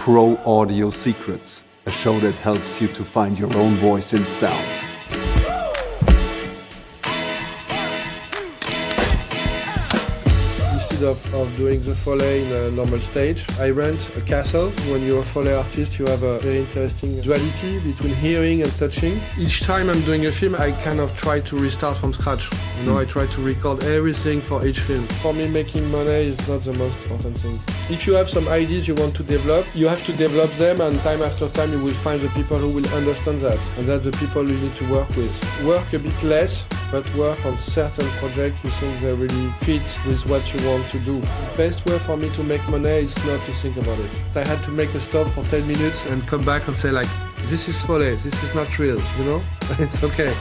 Pro Audio Secrets, a show that helps you to find your own voice in sound. Of doing the Foley in a normal stage, I rent a castle. When you're a Foley artist, you have a very interesting duality between hearing and touching. Each time I'm doing a film, I kind of try to restart from scratch. I try to record everything for each film. For me, making money is not the most important thing. If you have some ideas you want to develop, you have to develop them, and time after time you will find the people who will understand that. And that's the people you need to work with. Work a bit less, but work on certain projects you think they really fit with what you want to do. The best way for me to make money is not to think about it. I had to make a stop for 10 minutes and come back and say this is Foley, this is not real, It's okay.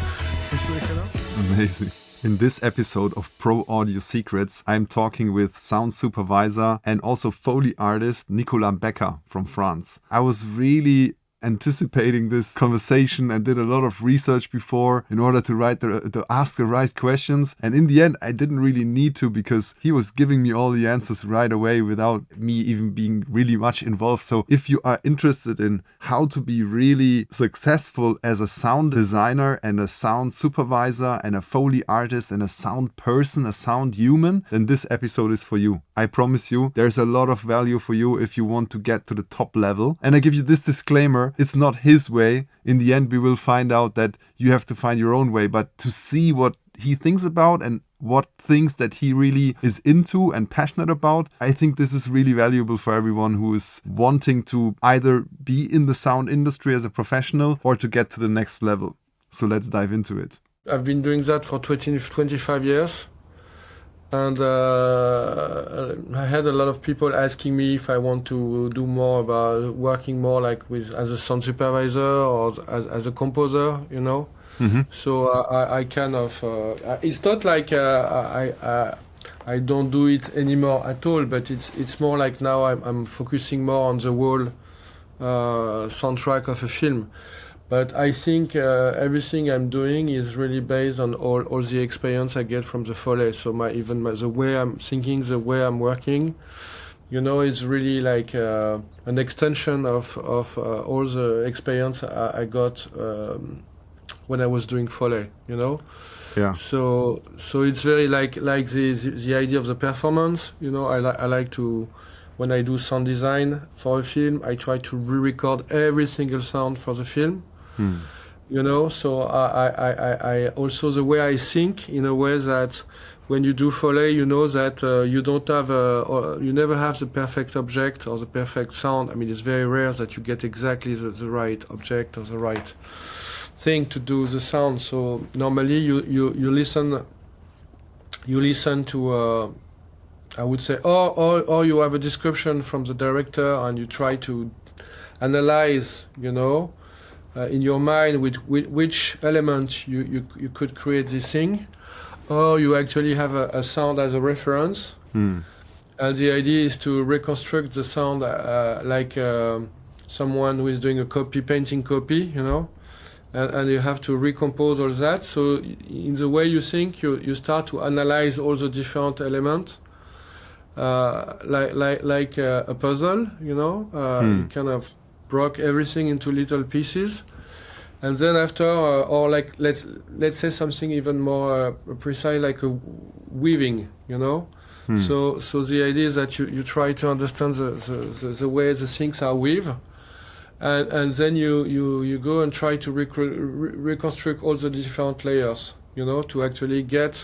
Amazing. In this episode of Pro Audio Secrets, I'm talking with sound supervisor and also Foley artist Nicolas Becker from France. I was really anticipating this conversation and did a lot of research before in order to ask the right questions, and in the end I didn't really need to, because he was giving me all the answers right away without me even being really much involved. So if you are interested in how to be really successful as a sound designer and a sound supervisor and a Foley artist and a sound person, a sound human, then this episode is for you. I promise you there's a lot of value for you if you want to get to the top level. And I give you this disclaimer: it's not his way. In the end, we will find out that you have to find your own way. But to see what he thinks about and what things that he really is into and passionate about, I think this is really valuable for everyone who is wanting to either be in the sound industry as a professional or to get to the next level. So let's dive into it. I've been doing that for 25 years. And I had a lot of people asking me if I want to do more about working more as a sound supervisor or as a composer, Mm-hmm. So I kind of, it's not like I don't do it anymore at all, but it's more like now I'm focusing more on the whole soundtrack of a film. But I think everything I'm doing is really based on all the experience I get from the Foley. So the way I'm thinking, the way I'm working, is really like an extension of all the experience I got when I was doing Foley. Yeah. So it's very like the idea of the performance. I like to. When I do sound design for a film, I try to re-record every single sound for the film. So I also, the way I think, in a way that when you do Foley, that you don't have you never have the perfect object or the perfect sound. I mean, it's very rare that you get exactly the right object or the right thing to do the sound. So normally you listen to I would say, or you have a description from the director and you try to analyze, in your mind with which element you could create this thing, or you actually have a sound as a reference. And the idea is to reconstruct the sound like someone who is doing a painting copy, and you have to recompose all that. So in the way you think, you start to analyze all the different elements, like a puzzle, you kind of broke everything into little pieces, and then after, or like let's say something even more precise, like a weaving, So the idea is that you try to understand the way the things are weaved, and then you go and try to reconstruct all the different layers, to actually get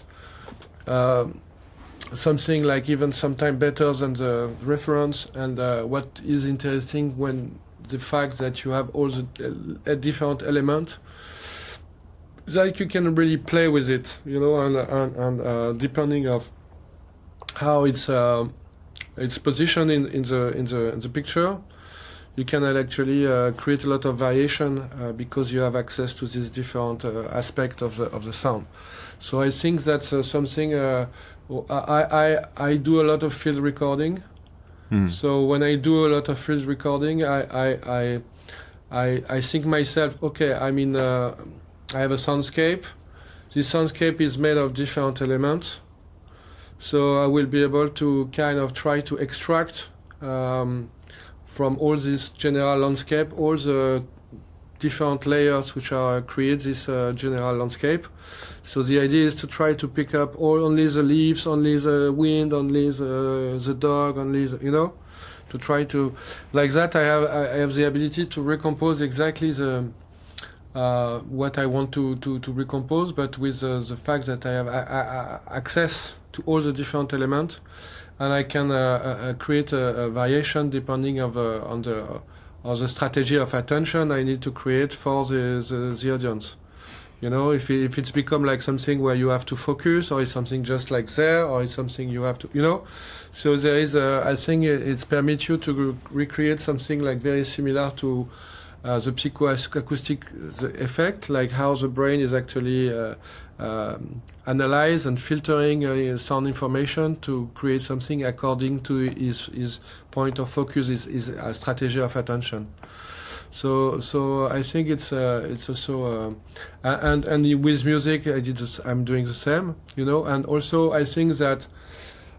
something like even sometimes better than the reference. And what is interesting when the fact that you have all the different elements, that you can really play with it, and depending of how it's positioned in the picture, you can actually create a lot of variation because you have access to this different aspect of the sound. So I think that's something. I do a lot of field recording. So when I do a lot of field recording, I think myself, okay, I have a soundscape. This soundscape is made of different elements. So I will be able to kind of try to extract from all this general landscape, all the different layers which are create this general landscape. So the idea is to try to pick up only the leaves, only the wind, only the dog, only the, to try to, like that. I have the ability to recompose exactly the what I want to recompose, but with the fact that I have access to all the different elements, and I can create a variation depending on the strategy of attention I need to create for the audience. If it's become like something where you have to focus, or it's something just like there, or it's something you have to, So there is, I think it permits you to recreate something like very similar to the psychoacoustic effect, like how the brain is actually analyze and filtering sound information to create something according to his point of focus, his strategy of attention. So I think it's also and with music I'm doing the same, and also I think that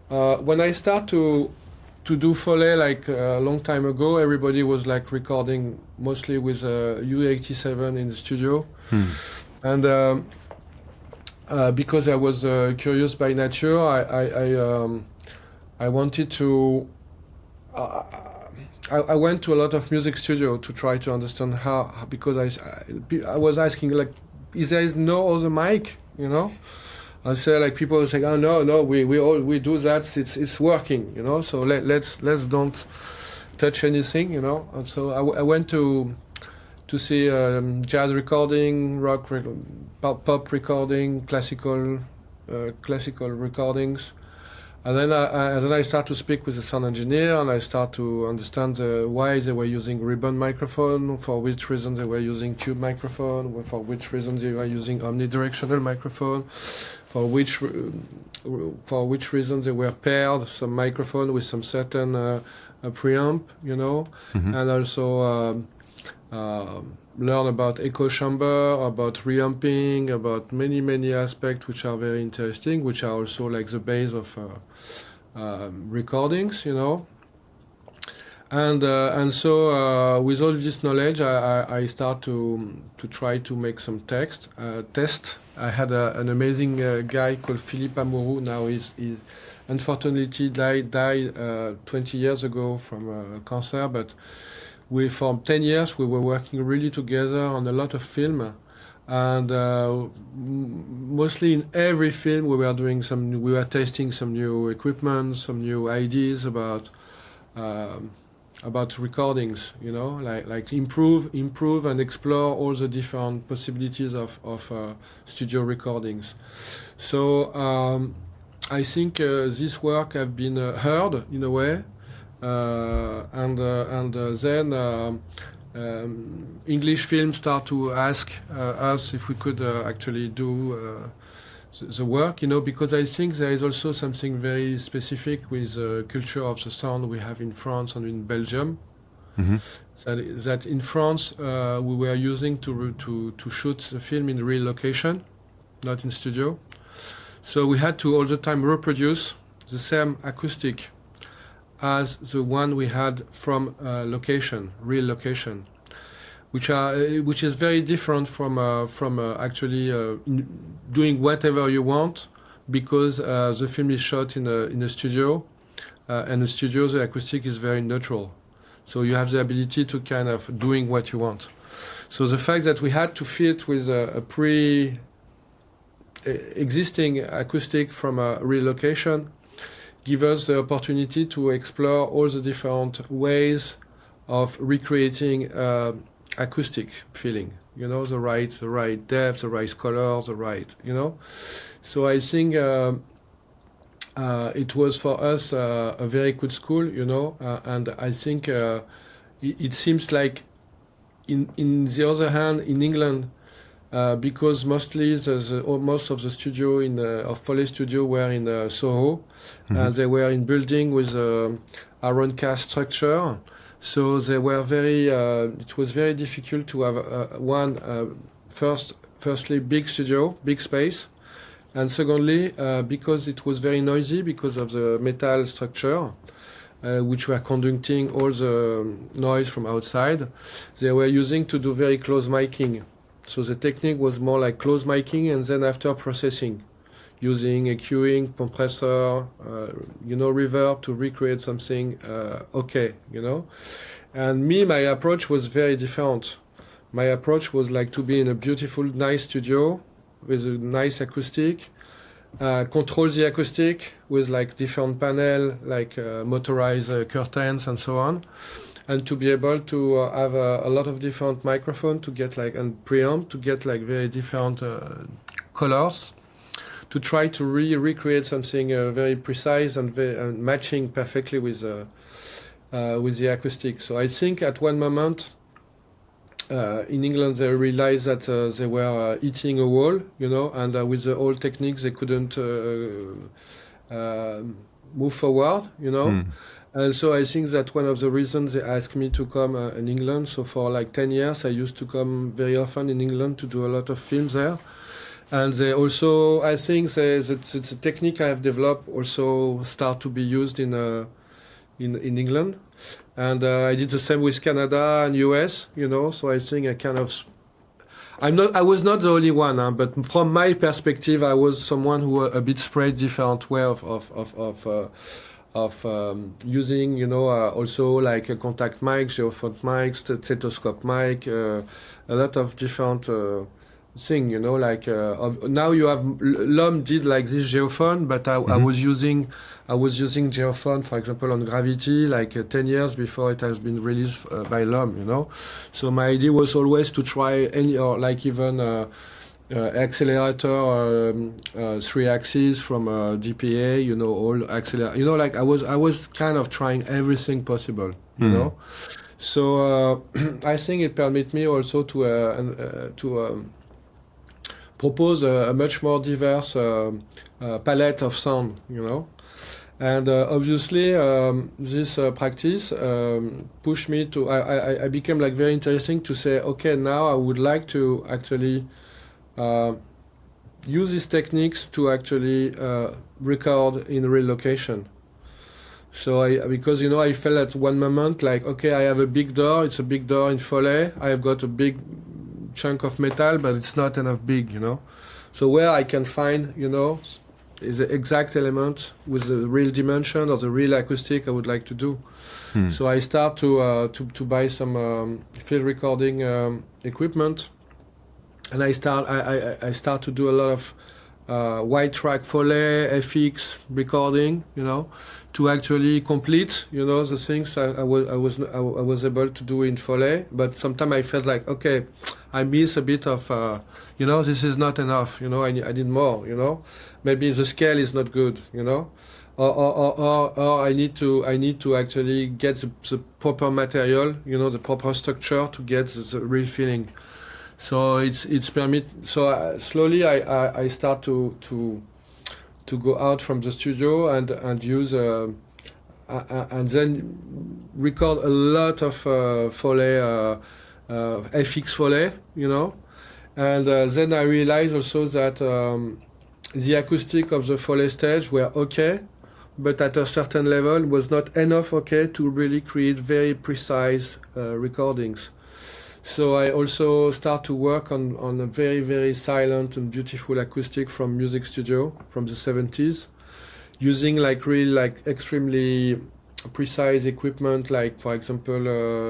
when I start to do Foley like a long time ago, everybody was like recording mostly with U87 in the studio, and because I was curious by nature, I wanted to. I went to a lot of music studio to try to understand how, because I was asking like, there is no other mic, I say like people say, oh no, we do that, it's working, so let's don't touch anything, and so I went to see jazz recording, rock, pop recording, classical recordings. And then I start to speak with the sound engineer, and I start to understand why they were using ribbon microphone, for which reason they were using tube microphone, for which reason they were using omnidirectional microphone, for which reason they were paired some microphone with some certain preamp, and also learn about echo chamber, about reamping, about many aspects which are very interesting, which are also like the base of recordings, and so with all this knowledge, I start to try to make some test. I had an amazing guy called Philippe Amourou. Now he's unfortunately died 20 years ago from cancer, but for 10 years we were working really together on a lot of film, and mostly in every film we were testing some new equipment, some new ideas about recordings, like improve and explore all the different possibilities of studio recordings. So I think this work have been heard in a way, and then English films start to ask us if we could actually do the work, because I think there is also something very specific with the culture of the sound we have in France and in Belgium. Mm-hmm. That in France we were using to shoot the film in real location, not in studio. So we had to all the time reproduce the same acoustic as the one we had from real location, which is very different from actually doing whatever you want, because the film is shot in a studio, and the studio, the acoustic is very neutral, so you have the ability to kind of doing what you want. So the fact that we had to fit with a existing acoustic from a real location give us the opportunity to explore all the different ways of recreating acoustic feeling, the right depth, the right color, the right, So I think it was for us a very good school, and I think it seems like in the other hand, in England, because mostly most of the studio of Foley studio were in Soho, mm-hmm. and they were in building with iron cast structure. So they were it was very difficult to have firstly big studio, big space, and secondly because it was very noisy because of the metal structure. which were conducting all the noise from outside. They were using to do very close miking. So the technique was more like close miking and then after processing, using EQing, compressor, reverb to recreate something And my approach was very different. My approach was like to be in a beautiful, nice studio with a nice acoustic, control the acoustic with like different panel, like motorized curtains and so on, and to be able to have a lot of different microphone to get like and preamp to get like very different colors, to try to recreate something very precise and matching perfectly with the acoustic. So I think at one moment in England they realized that they were hitting a wall, and with the old techniques they couldn't move forward, And so I think that one of the reasons they asked me to come in England. So for like 10 years I used to come very often in England to do a lot of films there. And they also, I think the technique I have developed also start to be used in England. And I did the same with Canada and US, so I think I was not the only one, but from my perspective, I was someone who a bit spread different way of using, also like a contact mic, geophone mics, stethoscope mic, a lot of different thing, now you have L'Homme did like this geophone, but I was using geophone, for example, on Gravity, like 10 years before it has been released by L'Homme, So my idea was always to try even accelerator 3 axis from DPA, all accelerator, I was kind of trying everything possible, So I think it permit me also to propose a much more diverse palette of sound, And obviously, this practice pushed me to. I became like very interesting to say, okay, now I would like to actually use these techniques to actually record in real location. So because I felt at one moment like, okay, I have a big door. It's a big door in Foley. I have got a big chunk of metal, but it's not enough big, So where I can find, is the exact element with the real dimension or the real acoustic I would like to do. So I start to buy some field recording equipment, and I start to do a lot of wide track Foley, FX recording, to actually complete, the things I was able to do in Foley. But sometimes I felt like, okay, I miss a bit of, this is not enough, I need more, Maybe the scale is not good, or I need to actually get the proper material, the proper structure to get the real feeling. So it's permit. So slowly I start to go out from the studio and use and then record a lot of Foley, FX Foley, and then I realized also that the acoustic of the Foley stage were okay, but at a certain level was not enough okay to really create very precise recordings. So I also start to work on a very, very silent and beautiful acoustic from music studio from the 70s, using really extremely precise equipment, like for example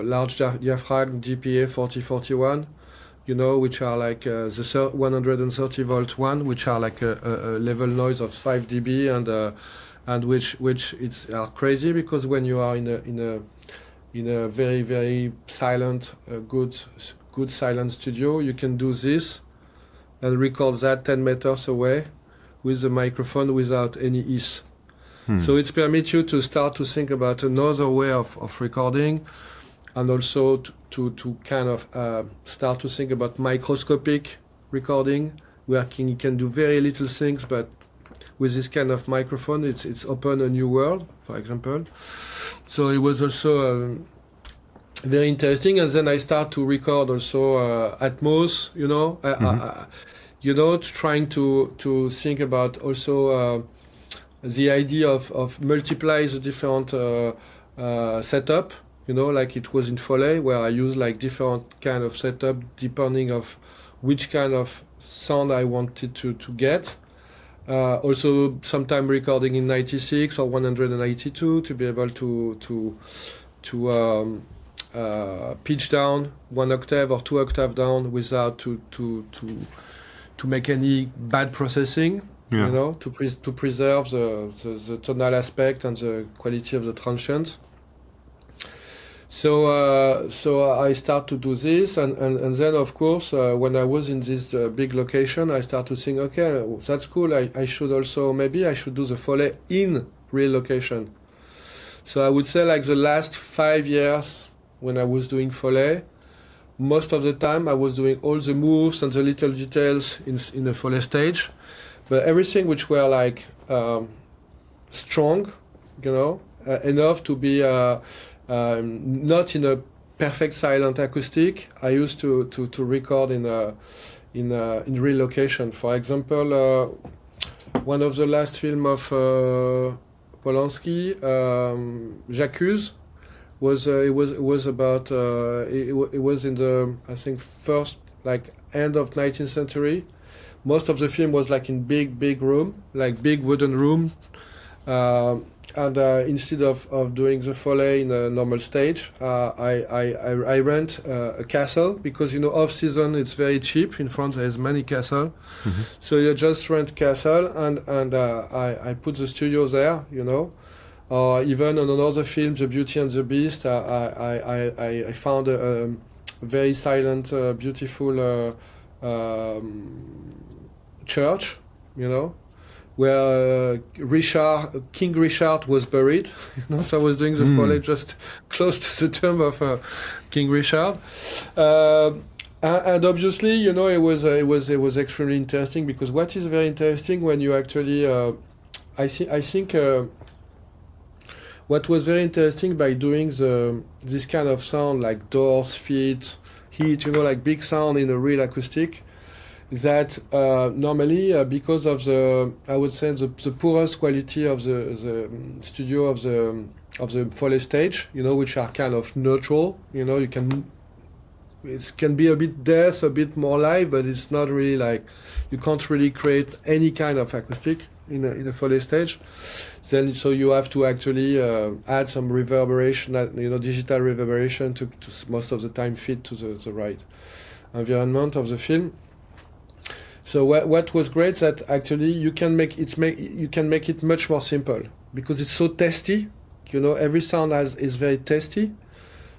large diaphragm DPA 4041, which are like the 130 volt one, which are like a level noise of 5 dB and which it's crazy, because when you are in a very, very silent, good silent studio, you can do this and record that 10 meters away with the microphone without any hiss. So it permits you to start to think about another way of recording, and also to kind of start to think about microscopic recording, where you can do very little things, but with this kind of microphone, it's open a new world, for example. So it was also very interesting, and then I start to record also Atmos, trying to think about also the idea of multiply the different setup, like it was in Foley, where I use like different kind of setup depending of which kind of sound I wanted to get. Also, sometime recording in 96 or 182 to be able to pitch down 1 octave or 2 octave down without to make any bad processing. To preserve the tonal aspect and the quality of the transient. So I start to do this, and then of course when I was in this big location, I start to think, okay, that's cool. I should also, maybe I should do the Foley in real location. So I would say like the last 5 years when I was doing Foley, most of the time I was doing all the moves and the little details in the Foley stage, but everything which were like strong, enough to be not in a perfect silent acoustic, I used to record in real location. For example, one of the last film of Polanski, J'accuse, was about it was in the, I think, first like end of 19th century. Most of the film was like in big room, like big wooden room. And instead of doing the Foley in a normal stage, I rent a castle, because off season it's very cheap in France. There's many castle, so you just rent castle, and I put the studio there, Or even on another film, The Beauty and the Beast, I found a very silent, beautiful church, where King Richard was buried. So I was doing the Foley just close to the tomb of King Richard, and obviously, it was extremely interesting, because what is very interesting when you actually, I think what was very interesting by doing this kind of sound, like doors, feet, heat, like big sound in a real acoustic, that normally, because of I would say the poorest quality of the studio of the Foley stage, which are kind of neutral, it can be a bit death, a bit more live, but it's not really like, you can't really create any kind of acoustic in a Foley stage. Then so you have to actually add some reverberation, digital reverberation to most of the time fit to the right environment of the film. So what was great, that actually you can make it much more simple, because it's so testy. Every sound is very testy.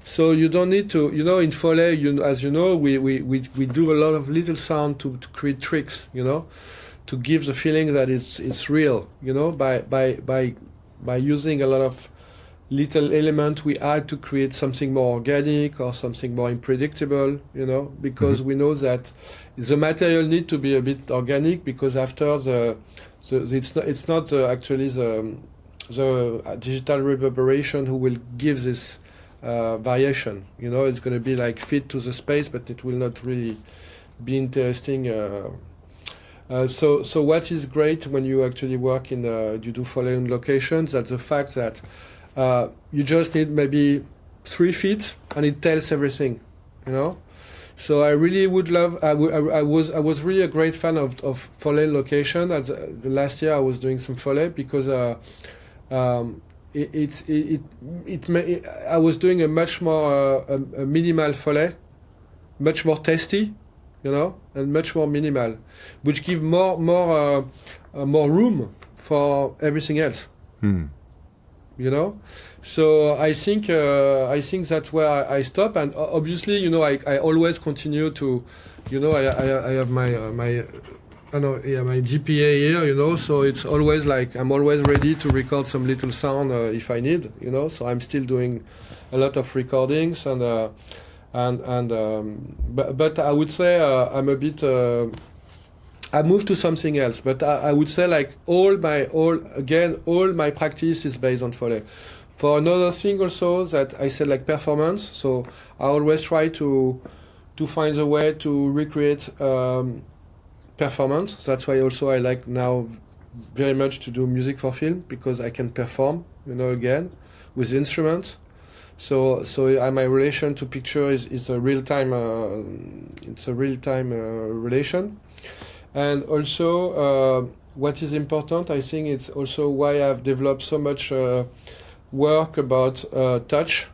So you don't need to, in Foley, as you know, we do a lot of little sound to create tricks, to give the feeling that it's real, by using a lot of little element we add to create something more organic or something more unpredictable, because we know that the material need to be a bit organic, because after it's not actually the digital reverberation who will give this variation. It's going to be like fit to the space, but it will not really be interesting. So what is great when you actually work you do Foley on locations, that's the fact that you just need maybe 3 feet and it tells everything, So I really would love. I was really a great fan of Foley location. As the last year I was doing some Foley, because I was doing a much more a minimal Foley, much more testy, and much more minimal, which give more room for everything else. So I think that's where I stop, and obviously, I always continue to, I have my GPA here, so it's always like I'm always ready to record some little sound if I need, so I'm still doing a lot of recordings, but I would say I'm a bit. I moved to something else, but I would say like all my practice is based on Foley. For another thing also that I said, like performance, so I always try to find a way to recreate performance. That's why also I like now very much to do music for film, because I can perform, again, with instruments. So my relation to picture is a real time. It's a real time relation, and also what is important, I think, it's also why I've developed so much work about touch.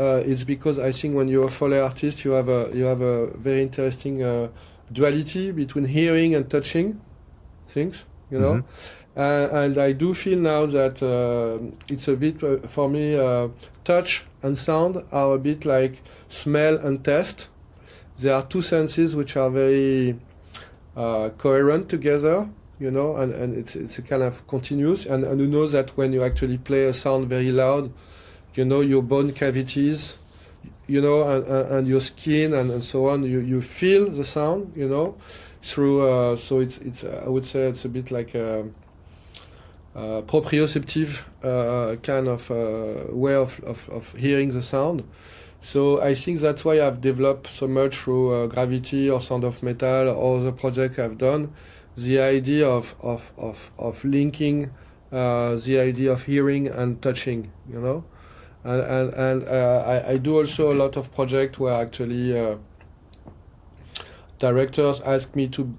It's because I think when you're a Foley artist, you have a very interesting duality between hearing and touching things. And I do feel now that it's a bit, for me, touch and sound are a bit like smell and taste. There are two senses which are very coherent together, and it's a kind of continuous. And you know that when you actually play a sound very loud, your bone cavities, and your skin and so on, you feel the sound, through, so it's I would say it's a bit like a proprioceptive kind of way of hearing the sound. So I think that's why I've developed so much through Gravity or Sound of Metal or the project I've done, the idea of linking the idea of hearing and touching, and I do also a lot of projects where actually directors ask me to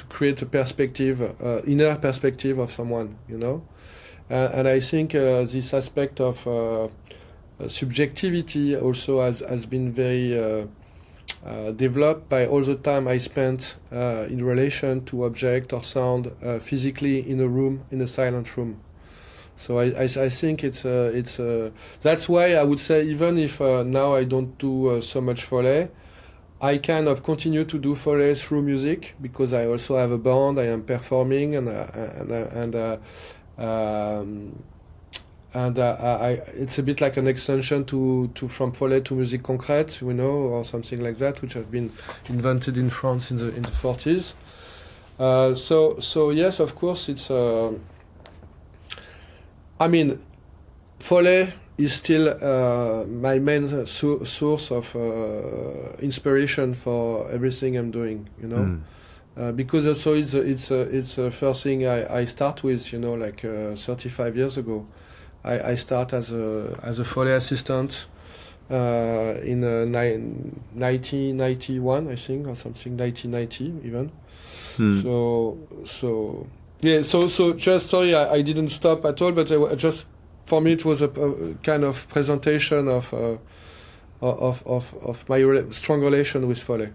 create a perspective, inner perspective of someone, and I think this aspect of subjectivity also has been very developed by all the time I spent in relation to object or sound physically in a room, in a silent room. So I think it's that's why I would say, even if now I don't do so much Foley, I kind of continue to do Foley through music, because I also have a band, I am performing, and it's a bit like an extension to from Foley to musique concrète, or something like that, which have been invented in France in the 40s. So yes, of course, it's. Foley is still my main source of inspiration for everything I'm doing, because also it's the first thing I start with, 35 years ago. I start as a Foley assistant in 1991, I think, or something, 1990 even. So yeah. So just sorry, I didn't stop at all, but just for me it was a kind of presentation of my strong relation with Foley.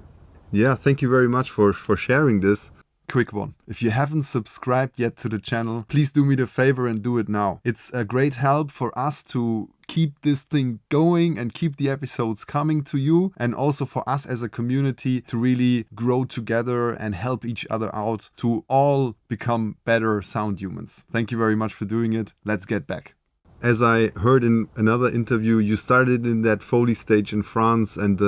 Yeah, thank you very much for sharing this. Quick one. If you haven't subscribed yet to the channel, please do me the favor and do it now. It's a great help for us to keep this thing going and keep the episodes coming to you, and also for us as a community to really grow together and help each other out to all become better sound humans. Thank you very much for doing it. Let's get back. As I heard in another interview, you started in that Foley stage in France, and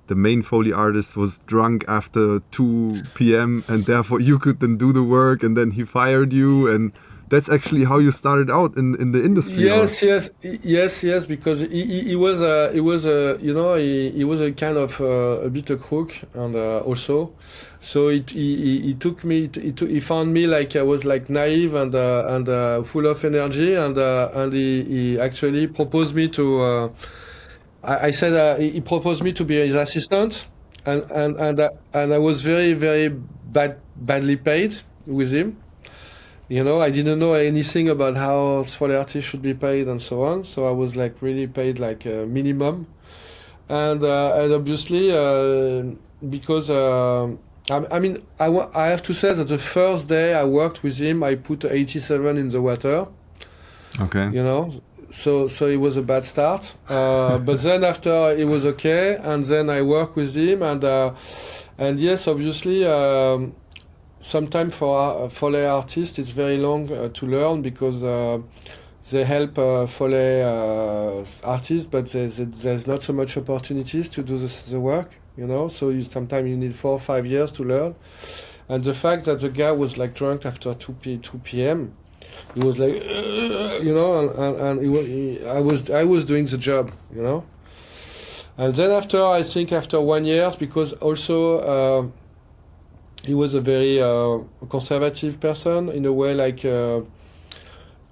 the main Foley artist was drunk after 2 p.m. and therefore you could then do the work, and then he fired you, and that's actually how you started out in the industry. Yes, because he was a kind of a bit a crook, and also, so he took me, he found me like I was like naive and full of energy, and he actually proposed me to. I said he proposed me to be his assistant, and I was very, very badly paid with him. I didn't know anything about how Foley artists should be paid and so on. So I was like really paid like a minimum, and obviously because I have to say that the first day I worked with him, I put 87 in the water. Okay. So it was a bad start, but then after it was okay, and then I worked with him, and yes, obviously, sometimes for Foley artists it's very long to learn, because they help Foley artists, but there's not so much opportunities to do the work, So sometimes you need 4 or 5 years to learn, and the fact that the guy was like drunk after 2 p.m. He was like, and I was doing the job, And then after 1 year, because also he was a very conservative person in a way, like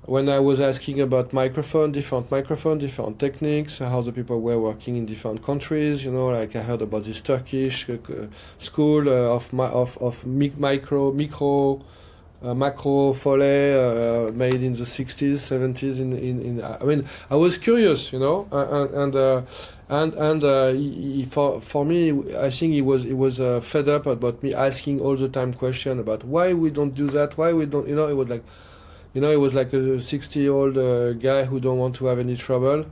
when I was asking about different microphone, different techniques, how the people were working in different countries, like I heard about this Turkish school macro Foley made in the 60s, 70s. I mean, I was curious, for me, I think he was fed up about me asking all the time question about why we don't do that, why we don't, it was like. He was like a 60-year-old guy who don't want to have any trouble,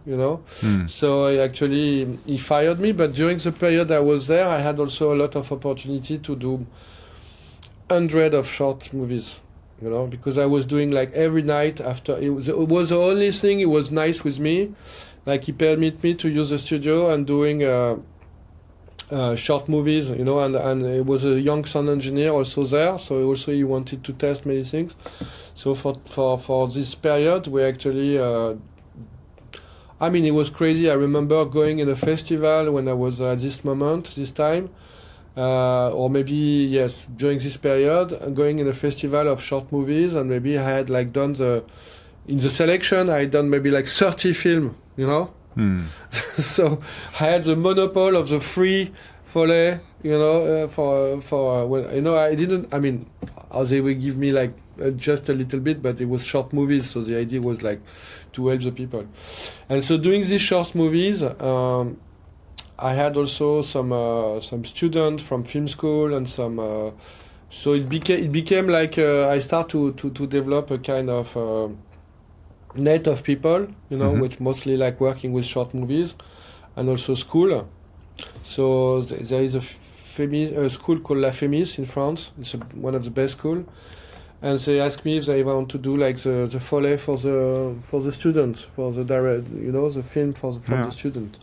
So he fired me. But during the period I was there, I had also a lot of opportunity to do hundreds of short movies, because I was doing like every night after. It was the only thing. It was nice with me, like he permit me to use the studio and doing short movies, and it was a young sound engineer also there, so also he wanted to test many things. So for this period, we actually, it was crazy. I remember going in a festival when I was at this time, or maybe, yes, during this period, going in a festival of short movies, and maybe I had like done in the selection, I had done maybe like 30 films, So I had the monopoly of the free Foley, I didn't, they would give me like just a little bit, but it was short movies, so the idea was like to help the people. And so doing these short movies, I had also some students from film school and some, so it became like I start to develop a kind of net of people, which mostly like working with short movies, and also school. So there is a school called La Fémis in France. It's one of the best schools. And they asked me if they want to do like the Foley for the students, for the direct, the film for the student.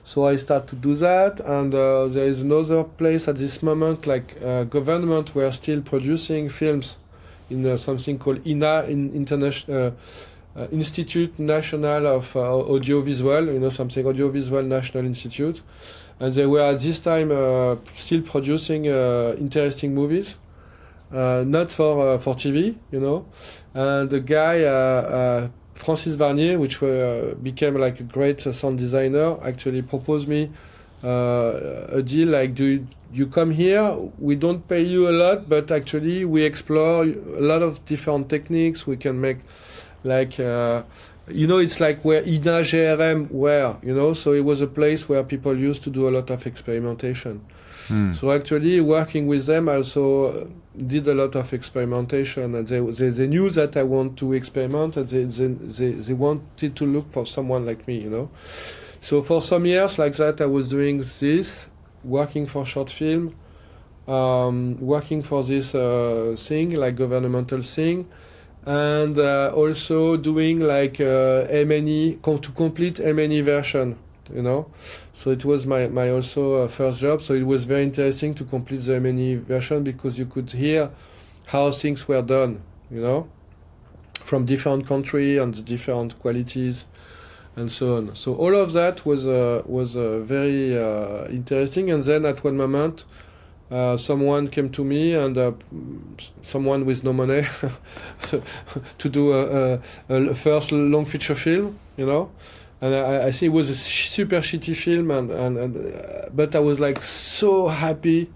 So I start to do that, and there is another place at this moment, like government were still producing films in something called International Institute National of Audiovisual, something Audiovisual National Institute, and they were at this time still producing interesting movies. Not for TV, and the guy Francis Varnier, which became like a great sound designer, actually proposed me a deal like, do you come here? We don't pay you a lot, but actually we explore a lot of different techniques. We can make like it's like where INA GRM were, so it was a place where people used to do a lot of experimentation. So actually working with them also did a lot of experimentation, and they knew that I want to experiment, and they wanted to look for someone like me, So for some years like that I was doing this, working for short film, working for this thing, like governmental thing, and also doing like M&E, to complete M&E version. So it was my also first job. So it was very interesting to complete the M&E version, because you could hear how things were done, from different countries and the different qualities and so on. So all of that was very interesting. And then at one moment, someone came to me, and someone with no money to do a first long feature film, And I think it was a super shitty film, but I was like so happy,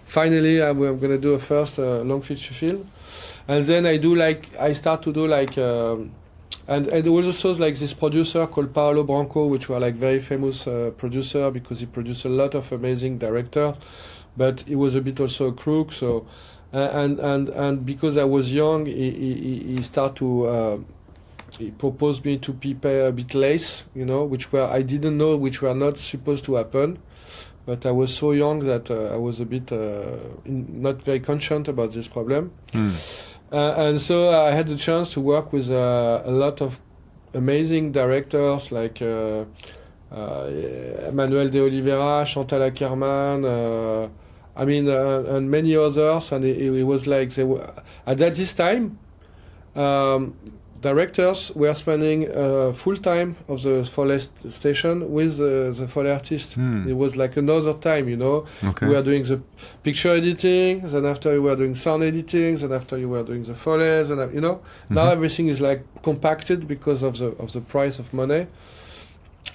Finally, I'm gonna do a first long feature film, and then I start to do like, and also like this producer called Paolo Branco, which were like very famous producer, because he produced a lot of amazing directors, but he was a bit also a crook. So, and because I was young, he started to. He proposed me to pay a bit less, which I didn't know, which were not supposed to happen. But I was so young that I was a bit not very conscious about this problem. And so I had the chance to work with a lot of amazing directors, like Emmanuel de Oliveira, Chantal Ackerman, and many others. And it was like, at this time, directors were spending full time of the Foley station with the Foley artist. It was like another time, you know. Okay. We were doing the picture editing, then after you were doing sound editing, then after you were doing the Foleys, and you know. Now everything is like compacted because of the price of money.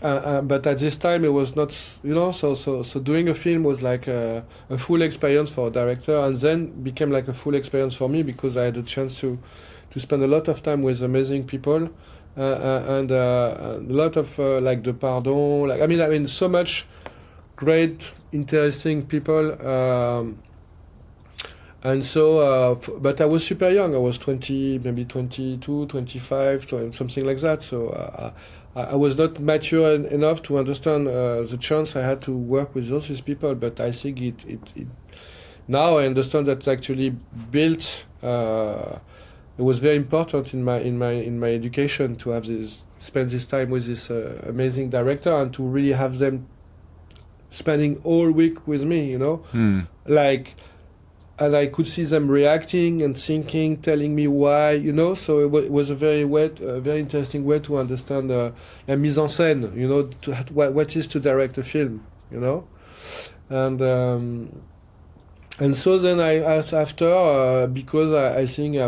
But at this time it was not, you know. So doing a film was like a full experience for a director, and then became like a full experience for me because I had a chance to spend a lot of time with amazing people, and a lot of like the Pardon, like I mean so much great, interesting people, and so but I was super young. I was 20, maybe 22, 25, something like that. So I was not mature enough to understand the chance I had to work with those people. But I think it now I understand that actually built. It was very important in my education to have spend this time with this amazing director and to really have them spending all week with me, you know, like, and I could see them reacting and thinking, telling me why, you know. So it was a very interesting way to understand la mise en scène, you know, what is to direct a film, you know, and so then I asked after because I think I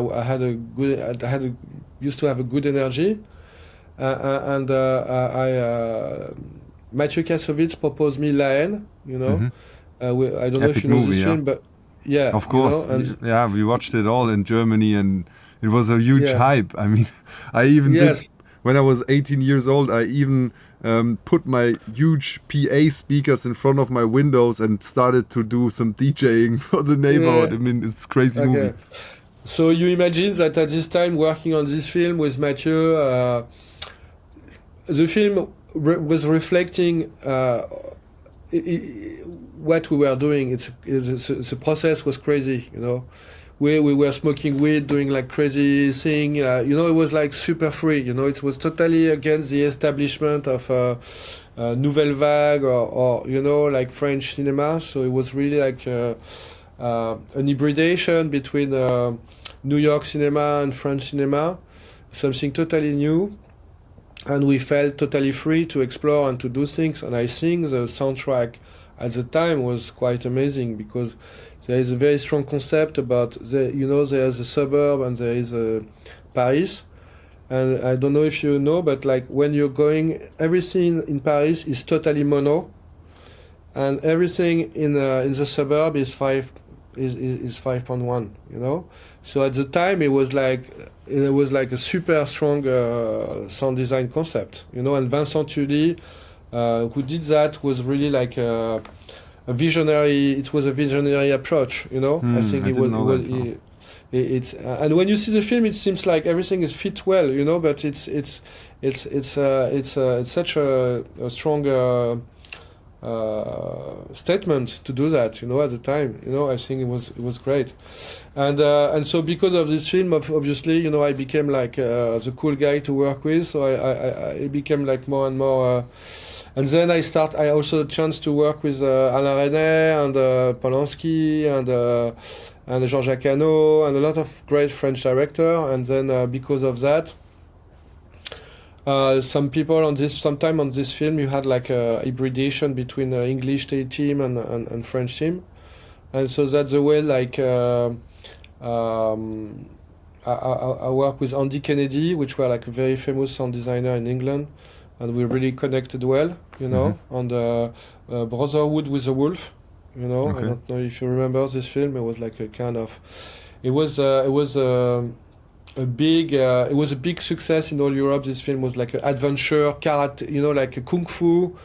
used to have a good energy, and Mathieu Kassovitz proposed me La Haine, you know. I don't know if you know this film, but yeah, of course, you know, yeah, we watched it all in Germany, and it was a huge hype. I mean, I even did when I was 18 years old. I even put my huge PA speakers in front of my windows and started to do some DJing for the neighborhood. I mean, it's a crazy movie. So you imagine that at this time, working on this film with Mathieu, the film was reflecting what we were doing. The process was crazy, you know. We were smoking weed, doing like crazy thing. You know, it was like super free. You know, it was totally against the establishment of Nouvelle Vague or you know, like French cinema. So it was really like an hybridation between New York cinema and French cinema, something totally new. And we felt totally free to explore and to do things. And I think the soundtrack at the time was quite amazing because there is a very strong concept about you know, there is a suburb and there is Paris. And I don't know if you know, but like when you're going, everything in Paris is totally mono, and everything in the suburb is 5.1. You know, so at the time it was like a super strong sound design concept. You know, and Vincent Tully, who did that, was really like a visionary. It was a visionary approach. You know, I think it's and when you see the film, it seems like everything is fit well. You know, but it's such a strong statement to do that, you know, at the time. You know, I think it was great, and so because of this film, obviously, you know, I became like the cool guy to work with. So I became like more and more, and then I also had a chance to work with Alain Resnais and Polanski and Jean-Jacques Hano and a lot of great French directors. And then because of that, sometime on this film you had like a hybridation between English team and French team, and so that's the way like I worked with Andy Kennedy, which were like a very famous sound designer in England, and we really connected well, you know, on the Brotherhood with the Wolf, you know. I don't know if you remember this film. It was like a kind of, it was a big success in all Europe. This film was like an adventure karate, you know, like a kung fu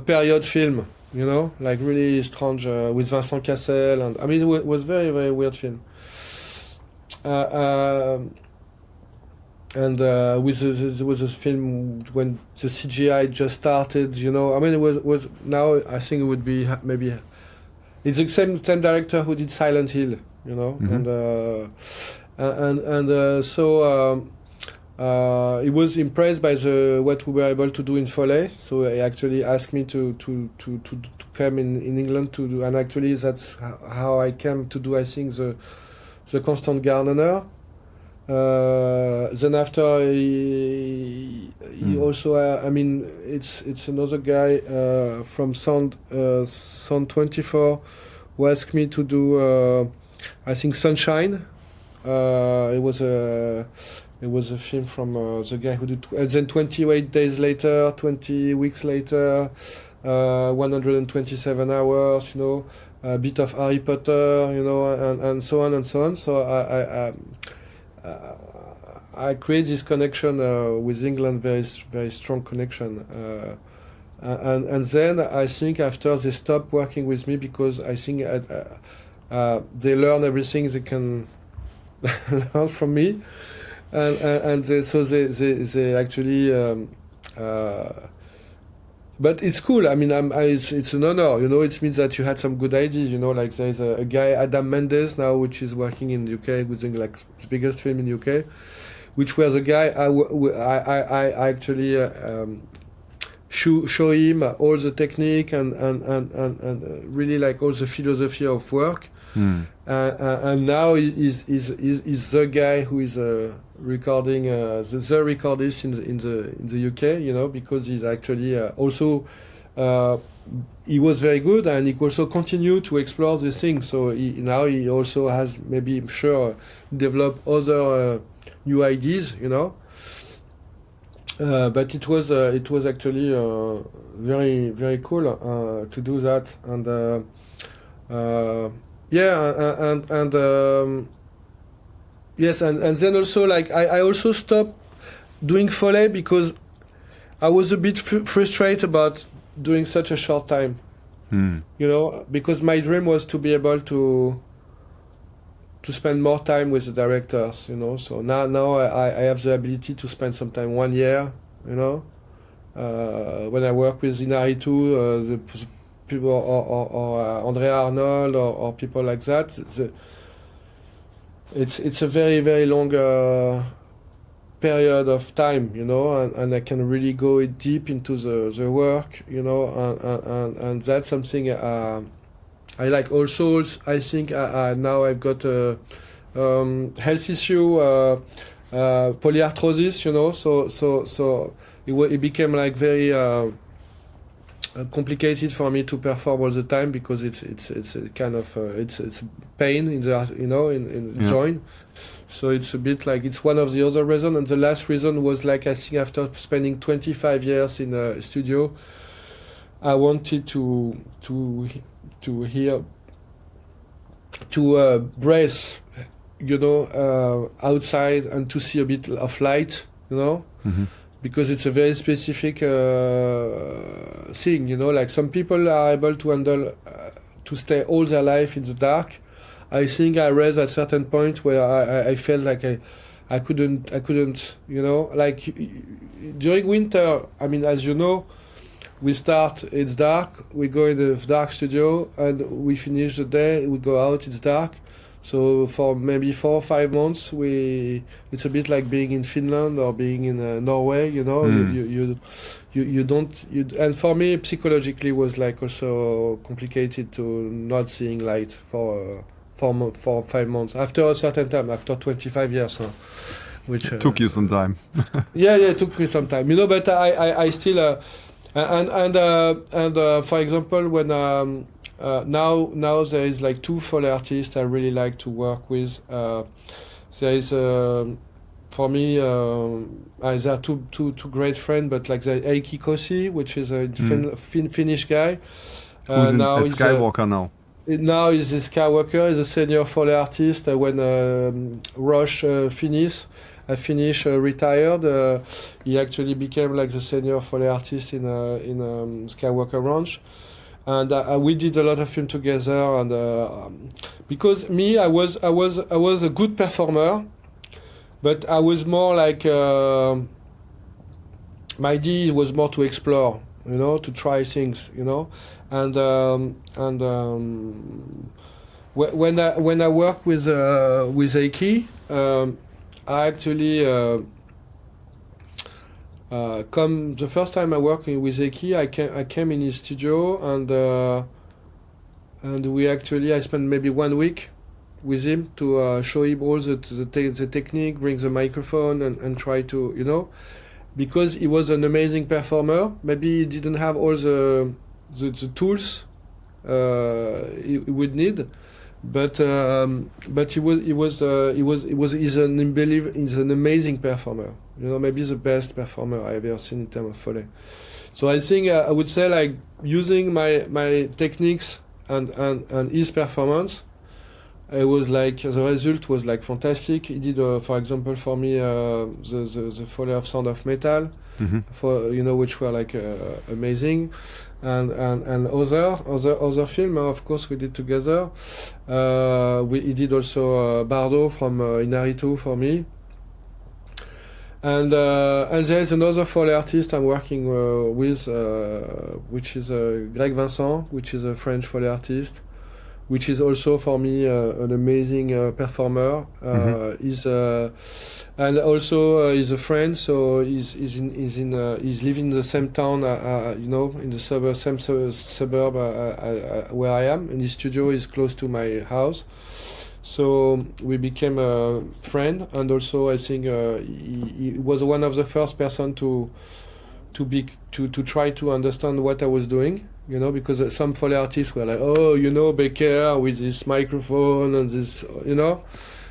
period film, you know, like really strange with Vincent Cassel, and I mean it was very, very weird film. And there was a film when the CGI just started, you know. I mean, it was now I think it would be maybe it's the same director who did Silent Hill, you know, so he was impressed by what we were able to do in Foley. So he actually asked me to come in England to do, and actually that's how I came to do, I think, the Constant Gardener. Then after he also I mean it's another guy from Sound 24 who asked me to do I think Sunshine. It was a film from the guy who did and then 28 days later, 20 weeks later, 127 hours, a bit of Harry Potter, and so on and so on. So I create this connection with England, very very strong connection, and then I think after they stopped working with me because I think they learn everything they can learn from me, and they actually. But it's cool. I mean, it's an honor. It means that you had some good ideas. Like there's a guy Adam Mendes now, which is working in the UK, who's doing like the biggest film in the UK, which was a guy I actually show him all the technique and really like all the philosophy of work. And now he's the guy who is recording the recordist in the UK, because he's actually also he was very good and he also continued to explore the things. So now he also has maybe I'm sure developed other new ideas, but it was actually very very cool to do that and. Yes, and then also like I also stopped doing Foley because I was a bit frustrated about doing such a short time. Because my dream was to be able to spend more time with the directors. So now I have the ability to spend some time 1 year. When I work with Inaritu, the people or Andrea Arnold or people like that. It's a very very long period of time, and I can really go deep into the work, and that's something I like. Also, I think now I've got a health issue, polyarthrosis, so it became like very complicated for me to perform all the time because it's a kind of it's pain in the in the joint. So it's a bit like it's one of the other reasons. And the last reason was like I think after spending 25 years in a studio, I wanted to hear breathe, outside and to see a bit of light, because it's a very specific thing, like some people are able to handle to stay all their life in the dark. I think I reached at a certain point where I felt like I couldn't, like during winter, I mean, as you know, we start, it's dark, we go in the dark studio and we finish the day, we go out, it's dark. So for maybe 4 or 5 months, it's a bit like being in Finland or being in Norway, you don't, and for me, psychologically was like also complicated to not seeing light for 4 or 5 months. After a certain time, after 25 years, which... took you some time. yeah, it took me some time, but I still, for example, when, now there is like 2 Foley artists I really like to work with. There is for me there are two great friends, but like the Eiki Kosi, which is a Finnish guy. Who's now at Skywalker now? Now he's a Skywalker. He's a senior Foley artist. When Rush finished retired, he actually became like the senior Foley artist in Skywalker Ranch. And we did a lot of film together, and because me, I was a good performer, but I was more like my idea was more to explore, to try things, and when I work with Eiki, I actually. The first time I worked with Eiki, I came in his studio and I spent maybe 1 week with him to show him all the technique, bring the microphone and try to, you know, because he was an amazing performer. Maybe he didn't have all the tools he would need, but he's an amazing performer. You know, maybe the best performer I've ever seen in terms of Foley. So I think I would say like using my techniques and his performance, it was like the result was like fantastic. He did, for example, for me the Foley of Sound of Metal, for, you know, which were like amazing, and other film, of course, we did together. He did also Bardo from Inaritu for me. And there is another Foley artist I'm working with, which is Greg Vincent, which is a French Foley artist, which is also for me an amazing performer. He's and also he's a friend, so he's living in the same town, you know, in the same suburb where I am, and his studio is close to my house. So we became a friend, and also I think he was one of the first person to try to understand what I was doing, you know, because some Foley artists were like, oh, you know, Becker with this microphone and this, you know,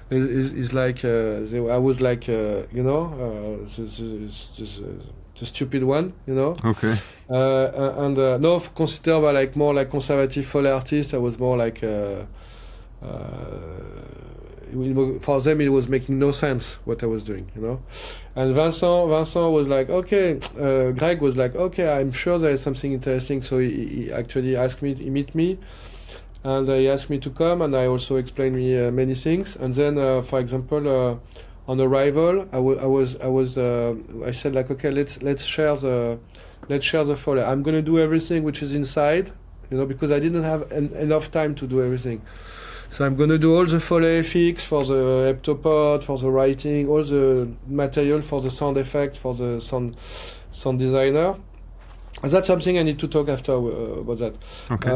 it's like I was like, you know, the stupid one, you know. Okay. And no, considered by like more like conservative Foley artist, I was more like. For them it was making no sense what I was doing, you know. And Vincent was like, okay, Greg was like, okay, I'm sure there is something interesting, so he actually asked me, he met me, and he asked me to come, and I also explained me many things. And then for example on arrival I said like, okay, let's share the Foley. I'm gonna do everything which is inside, you know, because I didn't have enough time to do everything. So I'm going to do all the Foley effects for the heptapod, for the writing, all the material for the sound effect, for the sound designer. And that's something I need to talk after about that. Okay.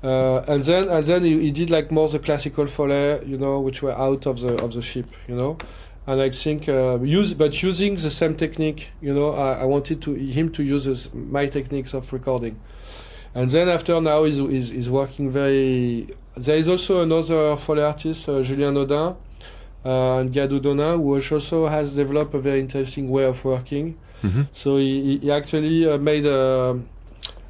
And then he did like more the classical Foley, you know, which were out of the ship, you know. And I think using the same technique, you know, I wanted him to use my techniques of recording. And then after now he's working very. There is also another Foley artist, Julien Audin and Gadou Donin, who also has developed a very interesting way of working. So he actually made a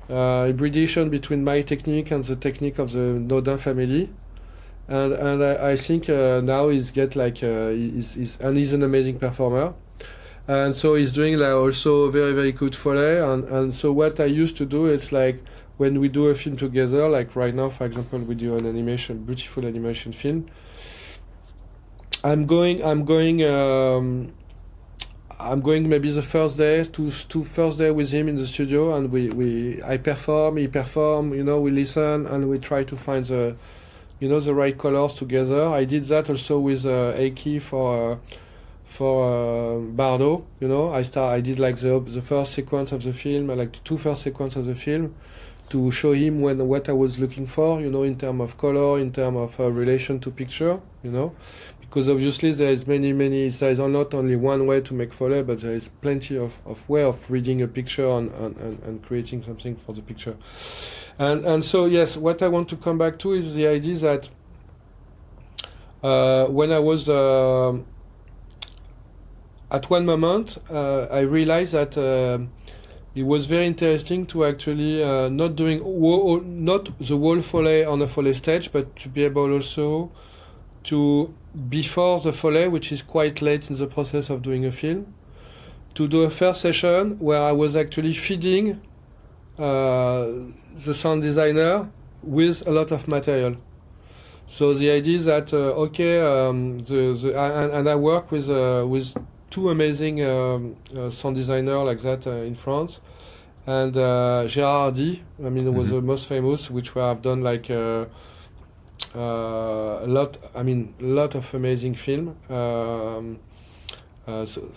hybridization between my technique and the technique of the Audin family. And I think now he's an amazing performer. And so he's doing like also very, very good Foley. And so what I used to do is like, when we do a film together, like right now, for example, we do an beautiful animation film. I'm going maybe the first day with him in the studio, and I perform, he perform, you know, we listen, and we try to find the right colors together. I did that also with Eiki for Bardo, you know. I did like the first sequence of the film, like the two first sequences of the film, to show him what I was looking for, you know, in terms of color, in terms of relation to picture, you know, because obviously there is there is not only one way to make Foley, but there is plenty of way of reading a picture and creating something for the picture. And so yes, what I want to come back to is the idea that when I was at one moment I realized that it was very interesting to actually not the whole Foley on a Foley stage, but to be able also to, before the Foley, which is quite late in the process of doing a film, to do a first session where I was actually feeding the sound designer with a lot of material. So the idea is that and I work with two amazing sound designers like that in France, and Gérard Hardy, I mean, was the most famous, which have done like a lot of amazing film. So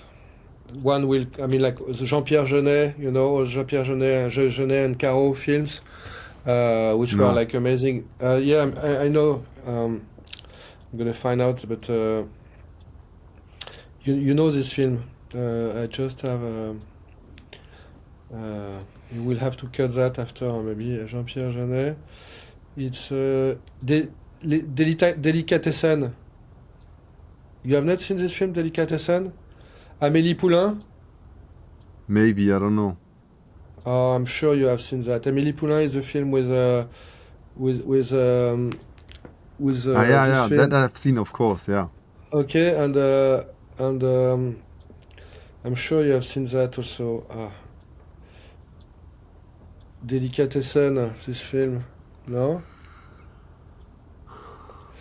one will, I mean, like the Jean-Pierre Jeunet, you know, Jean-Pierre Jeunet and Caro films, which were like amazing. Yeah, I know. I'm gonna find out, but you know this film. I just have. You will have to cut that after, maybe. Jean-Pierre Jeunet. It's Delicatessen. You have not seen this film, Delicatessen? Amélie Poulain? Maybe, I don't know. Oh, I'm sure you have seen that. Amélie Poulain is a film with Yeah, this yeah, film. that I've seen, of course, yeah. Okay, and I'm sure you have seen that also. Delicatessen, this film, no?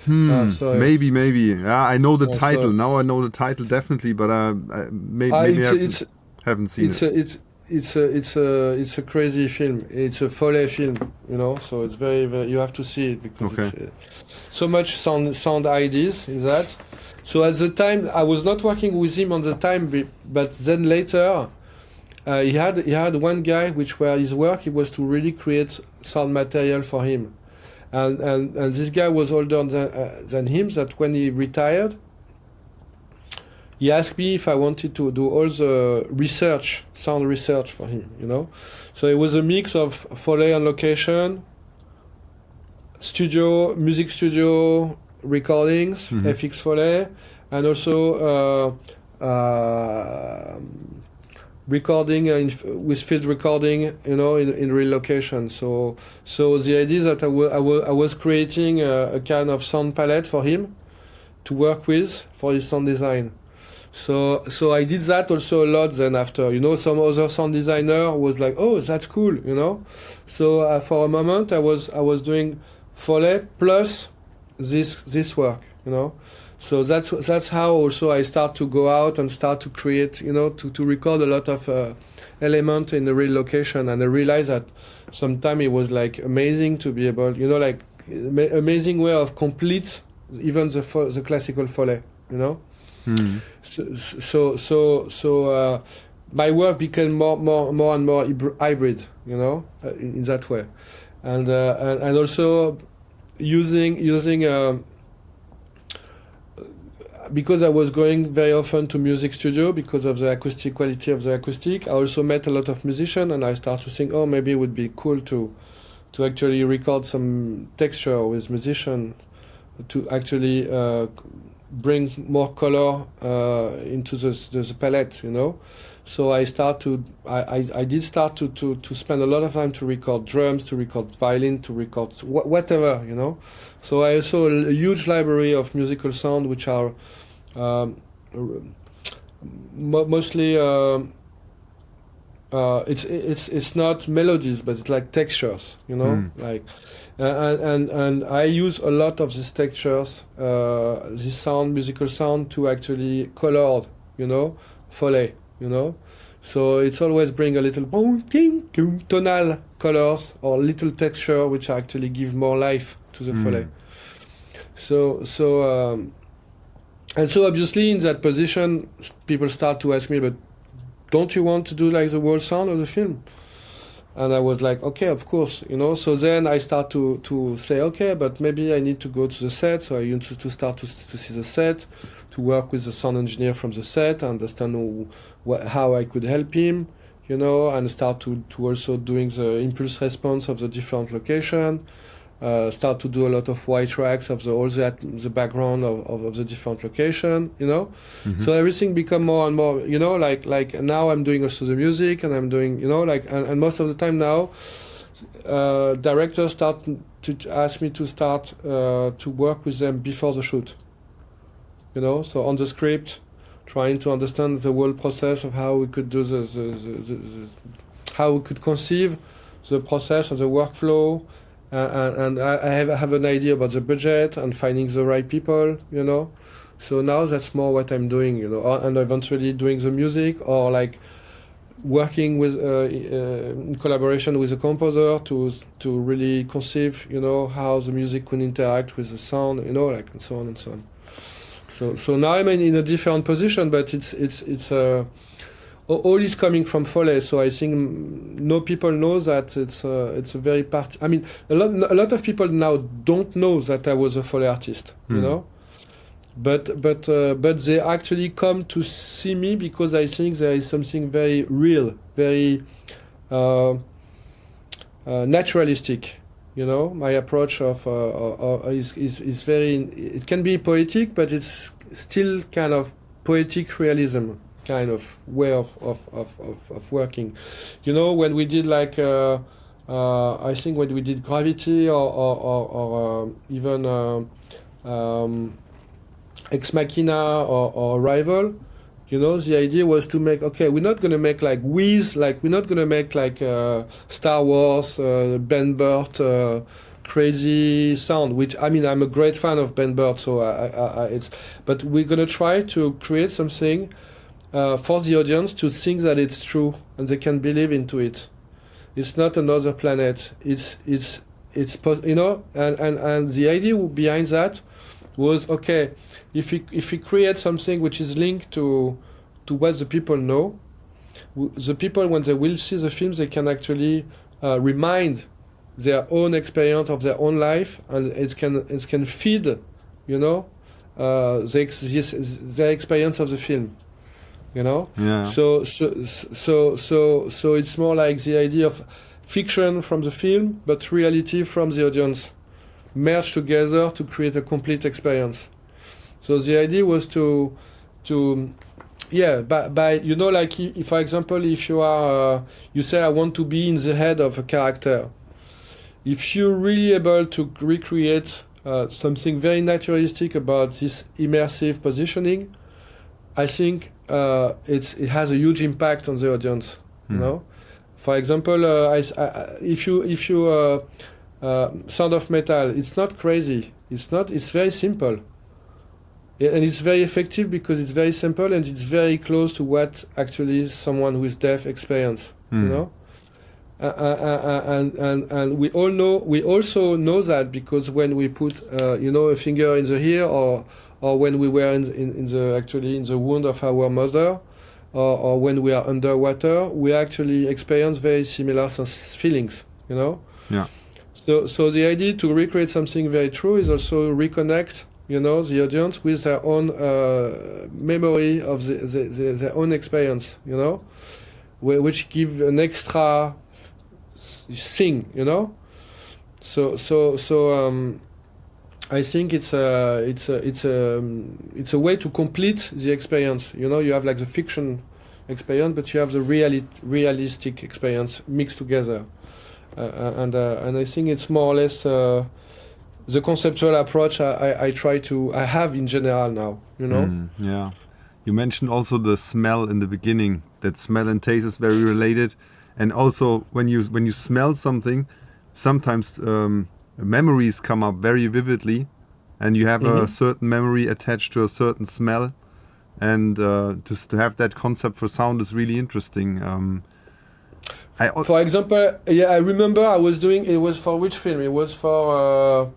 Sorry. Maybe. Yeah, I know the Oh, title. sorry. Now I know the title definitely, but maybe I haven't seen it. It's a crazy film. It's a Foley film, you know. So it's very, very. You have to see it because Okay. it's so much sound ideas in that. So at the time, I was not working with him on the time, but then later, he had one guy which where his work it was to really create sound material for him, and this guy was older than him. That when he retired, he asked me if I wanted to do all the research, sound research for him, you know. So it was a mix of Foley on location, music studio recordings, FX Foley, and also recording with field recording, you know, in real location. So the idea that I was creating a kind of sound palette for him to work with for his sound design. So I did that also a lot then after, you know, some other sound designer was like, oh, that's cool, you know. So for a moment I was doing Foley plus this work, you know. So that's how also I start to go out and start to create, you know, to record a lot of element in the real location. And I realized that sometimes it was like amazing to be able, you know, like amazing way of complete even the classical Foley, you know. So my work became more and more hybrid, you know, in that way, and also using because I was going very often to music studio because of the acoustic quality of the acoustic. I also met a lot of musicians, and I started to think, oh, maybe it would be cool to actually record some texture with musicians to actually bring more color into the palette, you know. So I did start to spend a lot of time to record drums, to record violin, to record whatever, you know. So I saw a huge library of musical sound which are mostly it's not melodies, but it's like textures, you know, like and I use a lot of these textures, this musical sound to actually color, you know, Foley, you know. So it's always bring a little tonal colors or little texture which actually give more life to the Foley. So and so obviously in that position, people start to ask me, but don't you want to do like the whole sound of the film? And I was like, okay, of course, you know. So then I start to say, okay, but maybe I need to go to the set. So I used to start to see the set, to work with the sound engineer from the set, understand how I could help him, you know, and start to also doing the impulse response of the different location. Start to do a lot of white tracks of the background of the different location, you know. So everything become more and more, you know, like now I'm doing also the music, and I'm doing, you know, like and most of the time now directors start to ask me to start to work with them before the shoot, you know. So on the script, trying to understand the whole process of how we could do how we could conceive the process of the workflow. And I have an idea about the budget and finding the right people, you know. So now that's more what I'm doing, you know, and eventually doing the music or like working with in collaboration with a composer to really conceive, you know, how the music could interact with the sound, you know, like and so on and so on. So now I'm in a different position, but it's all is coming from Foley, so I think no people know that it's a very part. I mean, a lot of people now don't know that I was a Foley artist, you know. but they actually come to see me because I think there is something very real, very naturalistic. You know, my approach is very. It can be poetic, but it's still kind of poetic realism kind of way of working. You know, when we did like I think when we did Gravity or even Ex Machina or Arrival, you know, the idea was to make, okay, we're not going to make like Whiz, like we're not going to make like Star Wars, Ben Burt, crazy sound, which, I mean, I'm a great fan of Ben Burt, so but we're going to try to create something for the audience to think that it's true and they can believe into it. It's not another planet. It's you know, and the idea behind that was, okay, if we create something which is linked to what the people know, the people, when they will see the films, they can actually remind their own experience of their own life, and it can feed, you know, their experience of the film, you know. Yeah. So it's more like the idea of fiction from the film, but reality from the audience, merged together to create a complete experience. So the idea was to by you know, like if for example, if you are you say I want to be in the head of a character, if you're really able to recreate something very naturalistic about this immersive positioning, I think it has a huge impact on the audience. You know, for example, if you Sound of Metal, it's not crazy. It's very simple. And it's very effective because it's very simple and it's very close to what actually someone who is deaf experience, you know? And we also know that because when we put, you know, a finger in the ear or when we were in the wound of our mother, or when we are underwater, we actually experience very similar feelings, you know? Yeah. So the idea to recreate something very true is also reconnect, you know, the audience with their own memory of their own experience, you know, which give an extra thing, you know. So I think it's a way to complete the experience. You know, you have like the fiction experience, but you have the realistic experience mixed together. And I think it's more or less the conceptual approach I have in general now, you know? Yeah. You mentioned also the smell in the beginning, that smell and taste is very related. And also when you smell something, sometimes memories come up very vividly and you have a certain memory attached to a certain smell. And just to have that concept for sound is really interesting. For example, I remember I was doing, it was for which film? It was for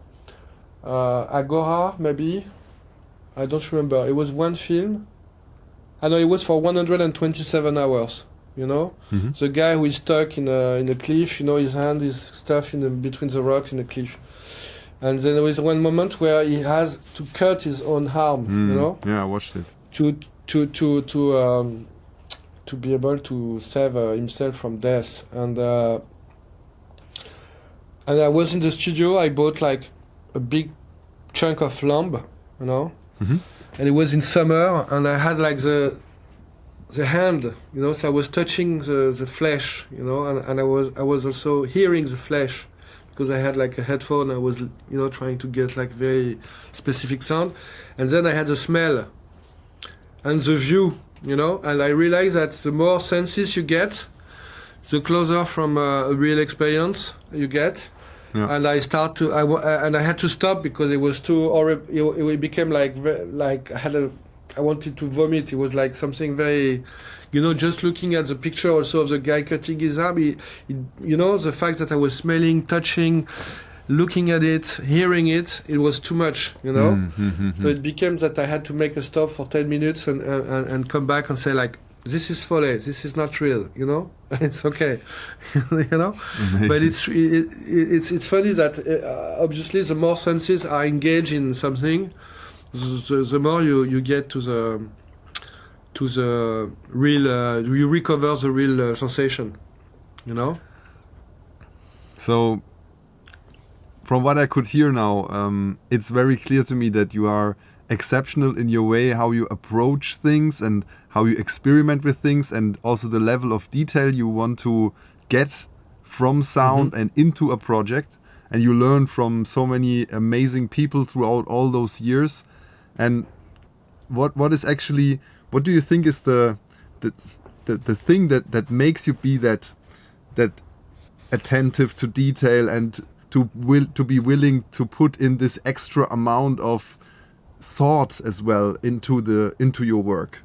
Agora, maybe? I don't remember. It was one film. I know it was for 127 hours, you know? The guy who is stuck in a cliff, you know, his hand is stuck between the rocks in the cliff. And then there was one moment where he has to cut his own arm, you know? Yeah, I watched it. To be able to save himself from death. And I was in the studio, I bought like a big chunk of lamb, you know, and it was in summer, and I had like the hand, you know, so I was touching the flesh, you know, and I was also hearing the flesh because I had like a headphone. I was, you know, trying to get like very specific sound, and then I had the smell and the view, you know, and I realized that the more senses you get, the closer from a real experience you get. Yeah. And I had to stop because it was too horrible. It became like I wanted to vomit. It was like something very, you know, just looking at the picture also of the guy cutting his arm. You know, the fact that I was smelling, touching, looking at it, hearing it, it was too much, you know. So it became that I had to make a stop for 10 minutes and come back and say like, this is Foley, this is not real, you know. It's okay, you know. Amazing. But it's funny that obviously the more senses are engaged in something, the more you get to the real, you recover the real sensation, you know. So, from what I could hear now, it's very clear to me that you are exceptional in your way, how you approach things and how you experiment with things, and also the level of detail you want to get from sound and into a project. And you learn from so many amazing people throughout all those years. And what do you think is the thing that makes you be that attentive to detail and to be willing to put in this extra amount of thought as well into your work?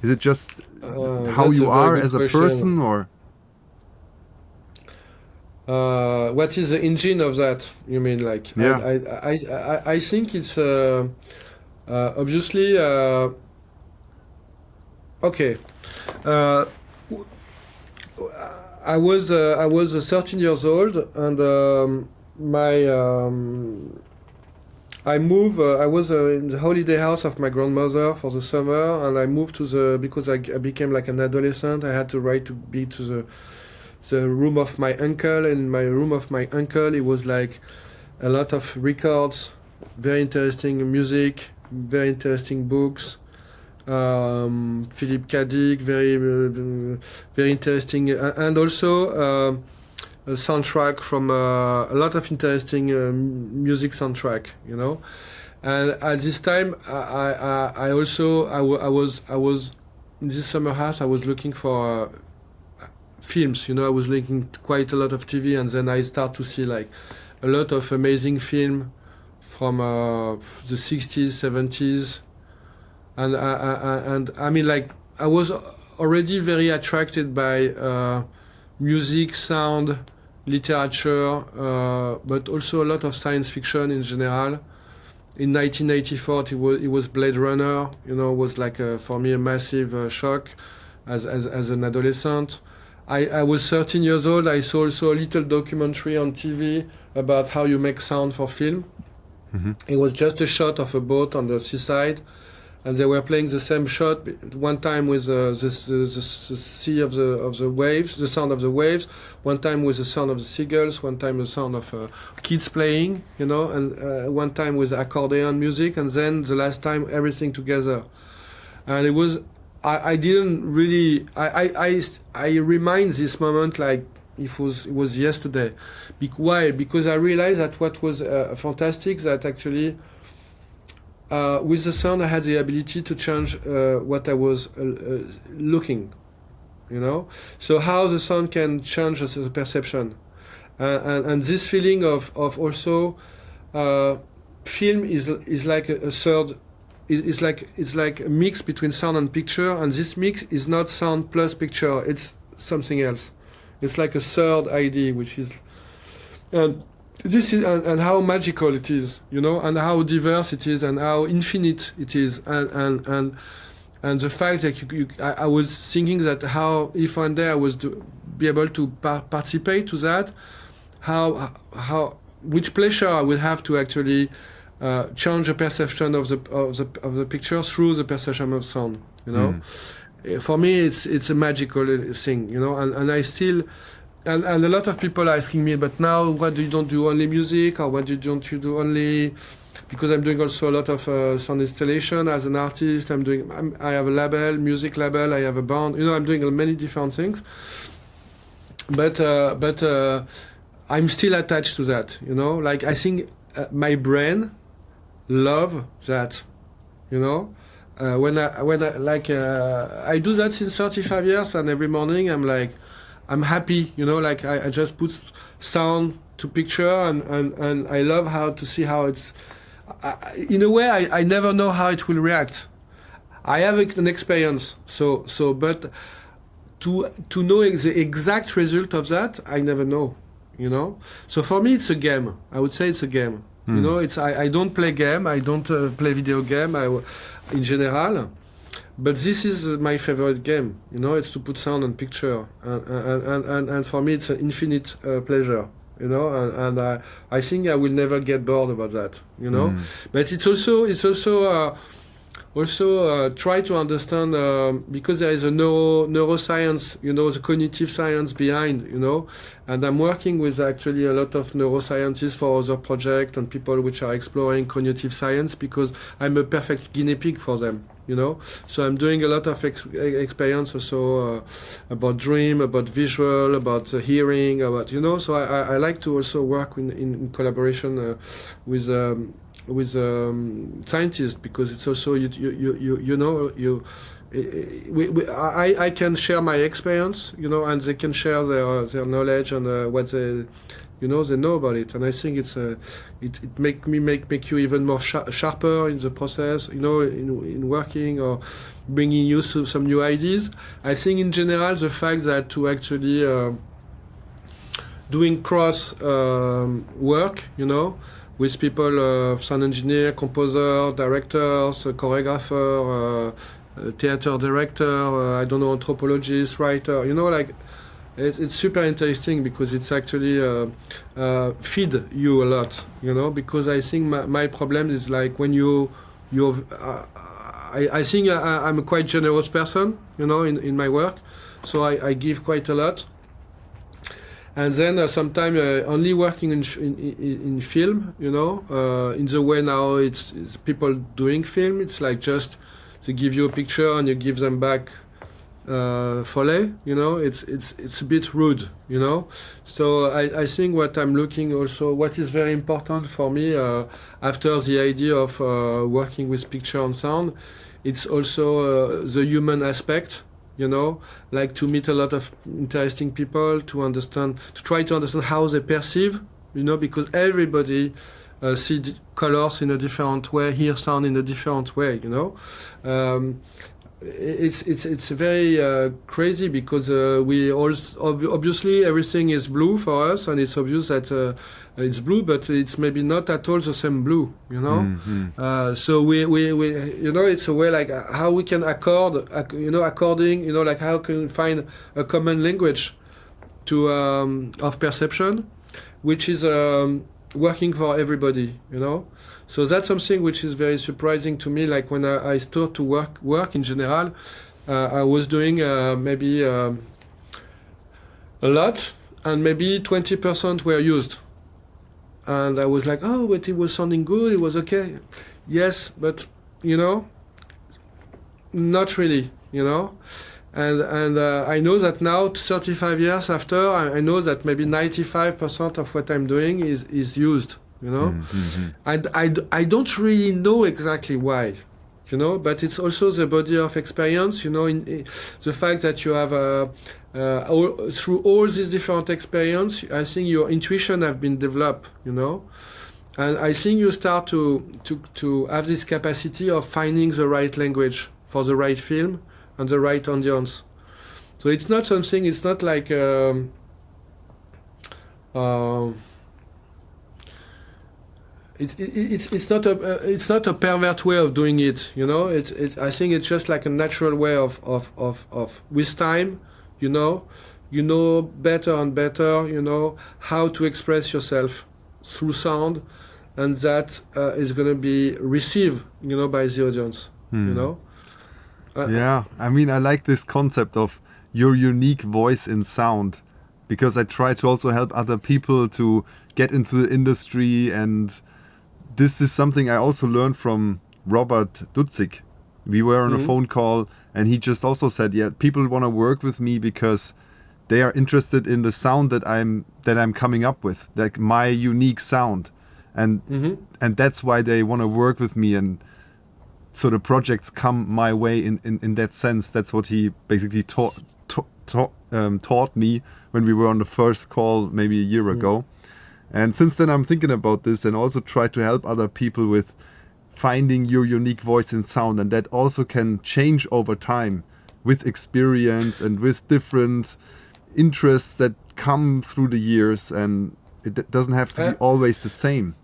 Is it just how you are as a person, or what is the engine of that? You mean, like? Yeah. I think it's obviously okay. I was 13 years old, and I moved. I was in the holiday house of my grandmother for the summer, and I moved because I became like an adolescent. I had to be to the room of my uncle. In my room of my uncle, it was like a lot of records, very interesting music, very interesting books. Philip K. Dick, very interesting, and also a soundtrack from a lot of interesting music soundtrack, you know. And at this time, I was in this summer house. I was looking for films, you know. I was looking quite a lot of TV, and then I start to see like a lot of amazing film from the 60s, 70s. And I mean, like, I was already very attracted by music, sound, literature, but also a lot of science fiction in general. In 1984, it was Blade Runner. You know, was like for me a massive shock as an adolescent. I was 13 years old. I saw also a little documentary on TV about how you make sound for film. It was just a shot of a boat on the seaside. And they were playing the same shot one time with the sea of the waves, the sound of the waves. One time with the sound of the seagulls. One time the sound of kids playing, you know, and one time with accordion music. And then the last time everything together. And it was, I didn't really, I remind this moment like it was yesterday. Why? Because I realized that what was fantastic, that actually. With the sound, I had the ability to change what I was looking, you know. So how the sound can change the perception, and this feeling of also film is like a third. It's like a mix between sound and picture, and this mix is not sound plus picture. It's something else. It's like a third idea, which is. This is and how magical it is, you know, and how diverse it is, and how infinite it is, and the fact that I was thinking that how if one day I was to be able to participate to that, how which pleasure I would have to actually change the perception of the picture through the perception of sound, you know. For me, it's a magical thing, you know, and I still. And a lot of people are asking me, but now why do you don't do only music, or why don't you do only? Because I'm doing also a lot of sound installation as an artist. I have a label, music label. I have a band. You know, I'm doing many different things. But I'm still attached to that. You know, like I think my brain love that. You know, when I do that since 35 years, and every morning I'm happy, you know, like I just put sound to picture, and I love how to see how it's, in a way, I never know how it will react. I have an experience, but to know the exact result of that, I never know, you know. So for me, it's a game. I would say it's a game. You know, I don't play game. I don't play video game. In general. But this is my favorite game, you know. It's to put sound and picture, and for me it's an infinite pleasure, you know, and I think I will never get bored about that, you know. But it's also try to understand because there is a neuroscience, you know, the cognitive science behind, you know, and I'm working with actually a lot of neuroscientists for other projects and people which are exploring cognitive science because I'm a perfect guinea pig for them, you know. So I'm doing a lot of experience also about dream, about visual, about hearing, about, you know. So I like to also work in collaboration with scientists because it's also I can share my experience, you know, and they can share their knowledge and what they, you know, they know about it. And I think it make you even more sharper in the process, you know, in working or bringing you some new ideas. I think in general the fact that to actually doing cross work, you know, with people, sound engineer, composer, directors, choreographer, theater director, I don't know, anthropologist, writer, you know, like it's super interesting because it's actually feed you a lot, you know, because I think my problem is like when I think I'm a quite generous person, you know, in my work, so I give quite a lot. And then sometimes only working in film, you know, in the way now it's people doing film. It's like just they give you a picture and you give them back Foley, you know. It's a bit rude, you know. So I think what I'm looking also, what is very important for me after the idea of working with picture and sound, it's also the human aspect. You know, like to meet a lot of interesting people, to try to understand how they perceive, you know, because everybody see colors in a different way, hear sound in a different way, you know. It's very crazy because we all obviously everything is blue for us, and it's obvious that it's blue, but it's maybe not at all the same blue, you know. So we you know, it's a way like how we can according, you know, like how can we find a common language to of perception, which is working for everybody, you know. So that's something which is very surprising to me. Like when I start to work in general, I was doing maybe a lot, and maybe 20% were used. And I was like, oh, but it was sounding good, it was okay. Yes, but, you know, not really, you know. And I know that now, 35 years after, I know that maybe 95% of what I'm doing is used, you know. And I don't really know exactly why, you know, but it's also the body of experience, you know, in the fact that you have through all these different experience, I think your intuition have been developed, you know, and I think you start to have this capacity of finding the right language for the right film and the right audience. So it's not something. It's not like it's not a pervert way of doing it, you know. I think it's just like a natural way of with time, you know better and better, you know, how to express yourself through sound, and that is going to be received, you know, by the audience, you know. Yeah, I mean, I like this concept of your unique voice in sound, because I try to also help other people to get into the industry, and this is something I also learned from Robert Dutzig. We were on a phone call, and he just also said, yeah, people want to work with me because they are interested in the sound that I'm coming up with, like my unique sound, and that's why they want to work with me, and so the projects come my way in that sense. That's what he basically taught me when we were on the first call maybe a year ago. And since then I'm thinking about this and also try to help other people with finding your unique voice in sound, and that also can change over time with experience and with different interests that come through the years, and it doesn't have to be always the same.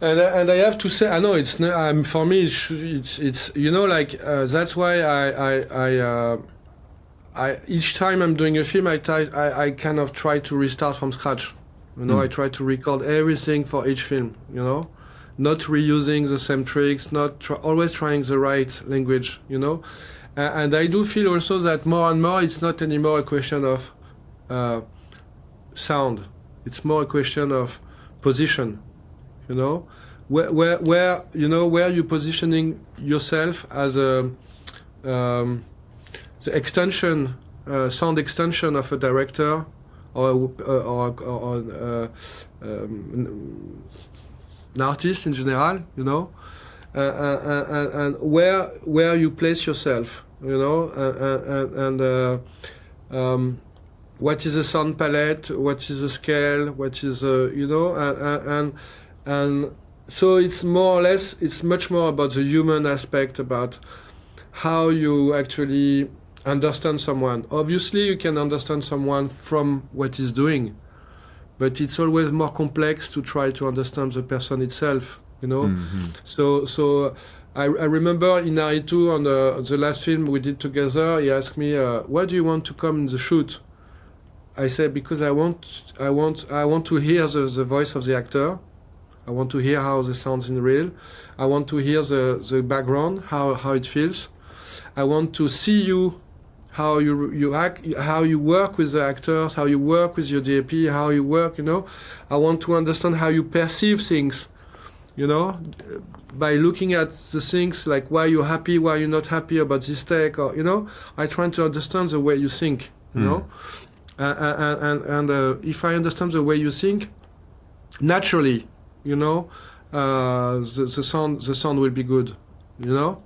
And I have to say, I know it's for me it's you know, like that's why I each time I'm doing a film I kind of try to restart from scratch, You know, I try to record everything for each film, you know, not reusing the same tricks, not always trying the right language, you know. And I do feel also that more and more it's not anymore a question of sound. It's more a question of position, you know, where you know, where you're positioning yourself as a the extension, sound extension of a director or an artist in general, you know, and where you place yourself, you know, and what is a sound palette, what is a scale, what is you know, and so it's more or less, it's much more about the human aspect, about how you actually understand someone. Obviously, you can understand someone from what he's doing, but it's always more complex to try to understand the person itself, you know. Mm-hmm. So I remember in Aritu on the last film we did together, he asked me, "Why do you want to come in the shoot?" I said, "Because I want to hear the voice of the actor. I want to hear how the sounds in real. I want to hear the background, how it feels. I want to see you, how you act, how you work with the actors, how you work with your DAP, how you work, you know. I want to understand how you perceive things, you know, by looking at the things, like why you're happy, why you're not happy about this take, or, you know, I try to understand the way you think, you know. And if I understand the way you think, naturally, you know, the sound will be good, you know.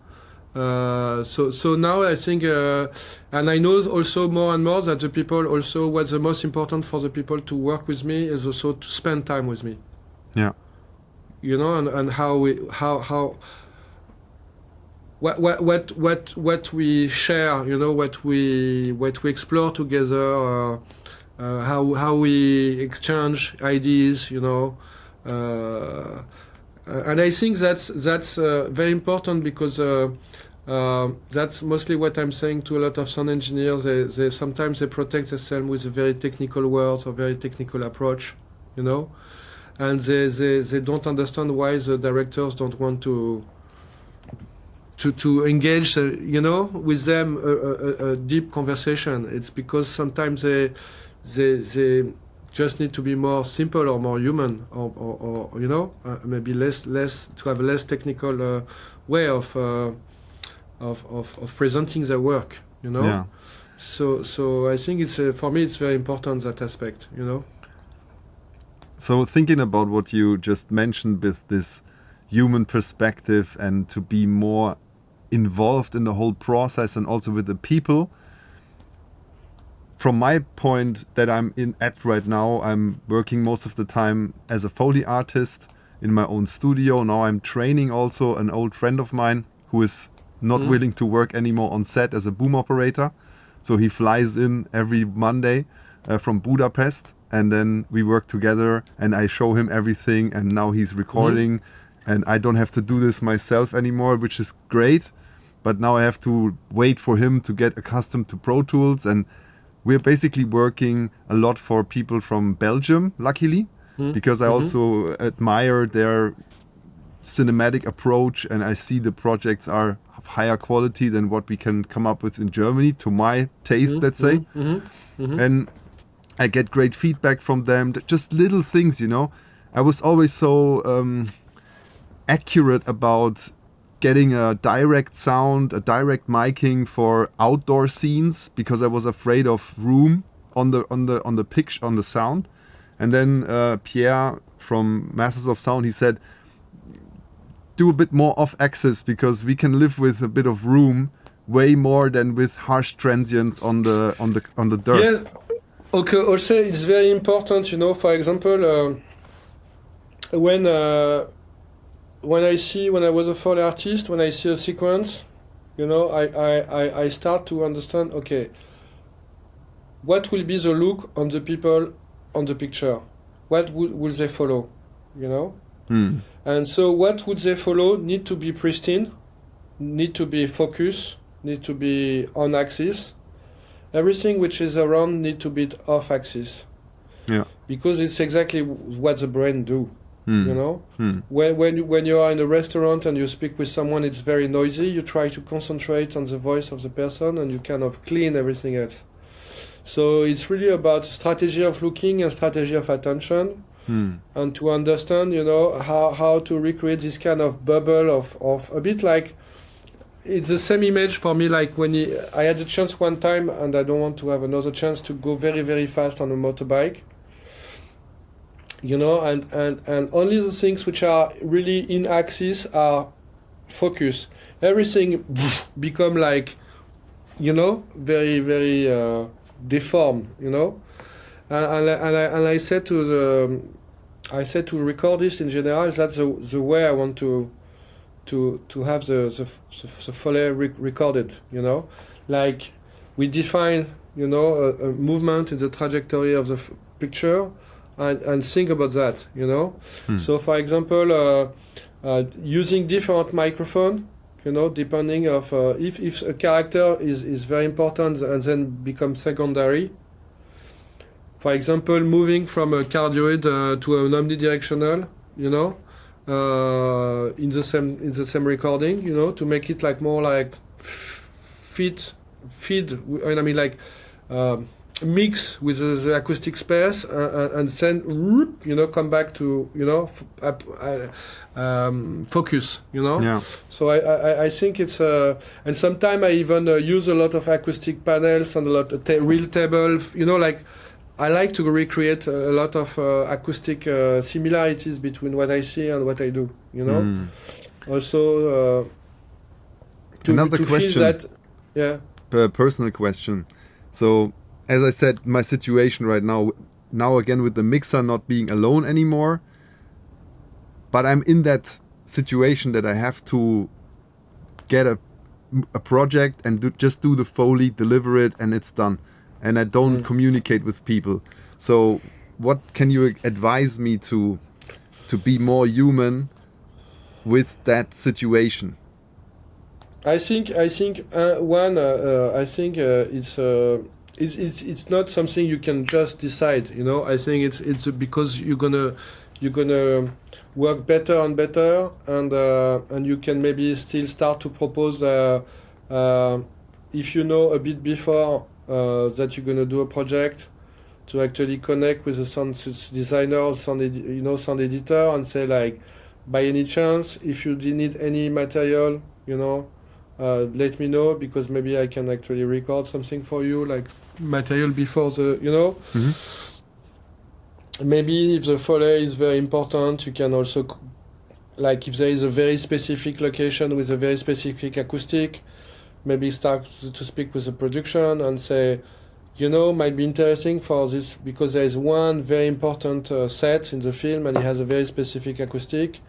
So now I think, and I know also more and more that the people also, what's the most important for the people to work with me is also to spend time with me. Yeah. You know, and what we share, you know, what we explore together, how we exchange ideas, you know, and I think that's very important, because that's mostly what I'm saying to a lot of sound engineers. They sometimes they protect themselves with a very technical words or very technical approach, you know, and they don't understand why the directors don't want to engage, you know, with them a deep conversation. It's because sometimes they just need to be more simple or more human, or you know, maybe less to have a less technical way of presenting their work, you know. Yeah. So I think it's for me it's very important, that aspect, you know. So thinking about what you just mentioned with this human perspective and to be more involved in the whole process and also with the people, from my point that I'm at right now, I'm working most of the time as a Foley artist in my own studio. Now I'm training also an old friend of mine who is not willing to work anymore on set as a boom operator. So he flies in every Monday from Budapest, and then we work together and I show him everything, and now he's recording and I don't have to do this myself anymore, which is great. But now I have to wait for him to get accustomed to Pro Tools, and we're basically working a lot for people from Belgium, luckily, because I also admire their cinematic approach, and I see the projects are of higher quality than what we can come up with in Germany, to my taste, let's say. And I get great feedback from them, just little things, you know. I was always so accurate about getting a direct sound, a direct miking for outdoor scenes, because I was afraid of room on the pitch, on the sound. And then Pierre from Masters of Sound, he said, do a bit more off-axis, because we can live with a bit of room way more than with harsh transients on the dirt. Yeah. Okay. Also, it's very important, you know. For example, when I was a Foley artist, when I see a sequence, you know, I start to understand, okay, what will be the look on the people on the picture? What will they follow, you know? And so what would they follow need to be pristine, need to be focused, need to be on axis. Everything which is around need to be off axis. Yeah. because it's exactly what the brain do. Hmm. You know, Hmm. when you are in a restaurant and you speak with someone, it's very noisy. You try to concentrate on the voice of the person, and you kind of clean everything else. So it's really about strategy of looking and strategy of attention, and to understand, you know, how to recreate this kind of bubble of a bit like, it's the same image for me, like when I had a chance one time, and I don't want to have another chance, to go very, very fast on a motorbike. You know, and only the things which are really in axis are focus. Everything become like, you know, very, very deformed, you know. And I said to record this in general. That's the way I want to have the Foley recorded, you know. Like, we define, you know, a movement in the trajectory of the picture, and think about that, you know. So, for example, using different microphone, you know, depending of if a character is very important and then becomes secondary. For example, moving from a cardioid to an omnidirectional, you know, in the same recording, you know, to make it like more like feed. I mean, like. Mix with the acoustic space, and then, you know, come back to, you know, focus, you know. Yeah. So I think it's and sometimes I even use a lot of acoustic panels and a lot of real table, you know, like I like to recreate a lot of acoustic similarities between what I see and what I do, you know. Also Another to question, feel that, yeah. Personal question. So, as I said, my situation right now again with the mixer not being alone anymore, but I'm in that situation that I have to get a project and just do the Foley, deliver it, and it's done. And I don't communicate with people. So what can you advise me to be more human with that situation? I think it's not something you can just decide, you know. I think it's because you're gonna work better and better, and you can maybe still start to propose if you know a bit before that you're gonna do a project, to actually connect with the sound designer, sound editor, and say, like, by any chance, if you need any material, you know, let me know, because maybe I can actually record something for you, like material before the, you know. Maybe if the Foley is very important, you can also, like, if there is a very specific location with a very specific acoustic, maybe start to speak with the production and say, you know, might be interesting for this, because there is one very important set in the film and it has a very specific acoustic.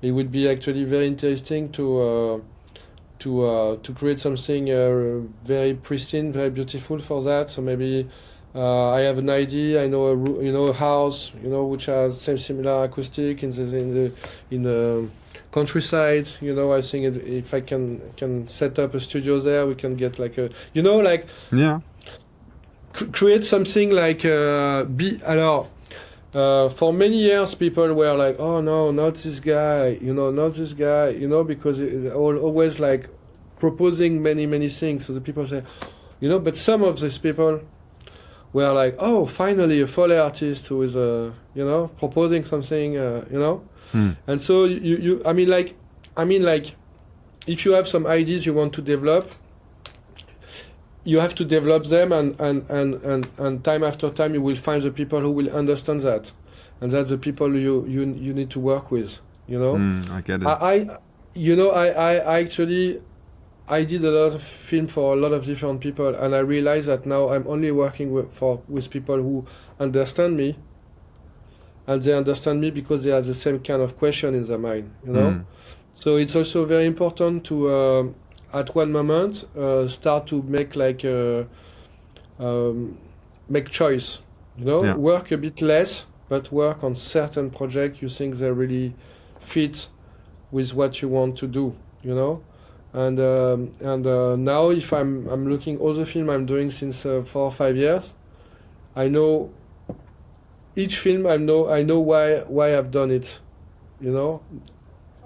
It would be actually very interesting to create something very pristine, very beautiful for that. So maybe I have an idea. I know a house, you know, which has similar acoustic in the countryside. You know, I think if I can set up a studio there, we can get like a, you know, like, yeah, create something like for many years, people were like, "Oh no, not this guy," you know, "not this guy," you know, because it's always like proposing many things. So the people say, you know, but some of these people were like, "Oh, finally a Foley artist who is, you know, proposing something, you know." And so I mean, like, if you have some ideas you want to develop, you have to develop them, and time after time you will find the people who will understand that, and that's the people you need to work with, you know. I get it. I actually did a lot of film for a lot of different people, and I realize that now I'm only working with people who understand me, and they understand me because they have the same kind of question in their mind, you know. So it's also very important to at one moment start to make like make choice, you know. Yeah. Work a bit less, but work on certain projects you think they really fit with what you want to do, you know. And now if I'm looking all the film I'm doing since 4 or 5 years, I know each film I know why I've done it, you know,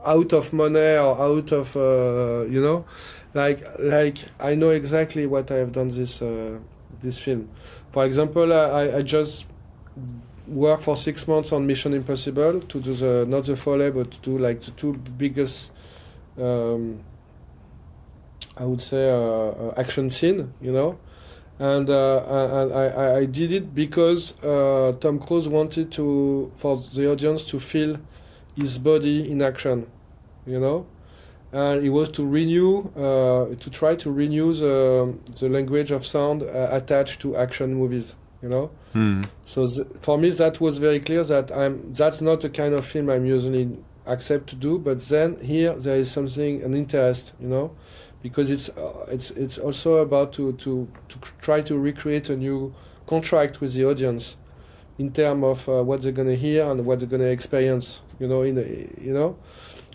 out of money or out of like I know exactly what I have done this film. For example, I just worked for 6 months on Mission Impossible to do not the Foley, but to do like the two biggest I would say action scene, you know. And I did it because Tom Cruise wanted for the audience to feel his body in action, you know, and it was to try to renew the language of sound attached to action movies, you know. So for me that was very clear that that's not the kind of film I'm usually accept to do, but then here there is an interest, you know, because it's also about to try to recreate a new contract with the audience in terms of what they're gonna hear and what they're gonna experience, you know,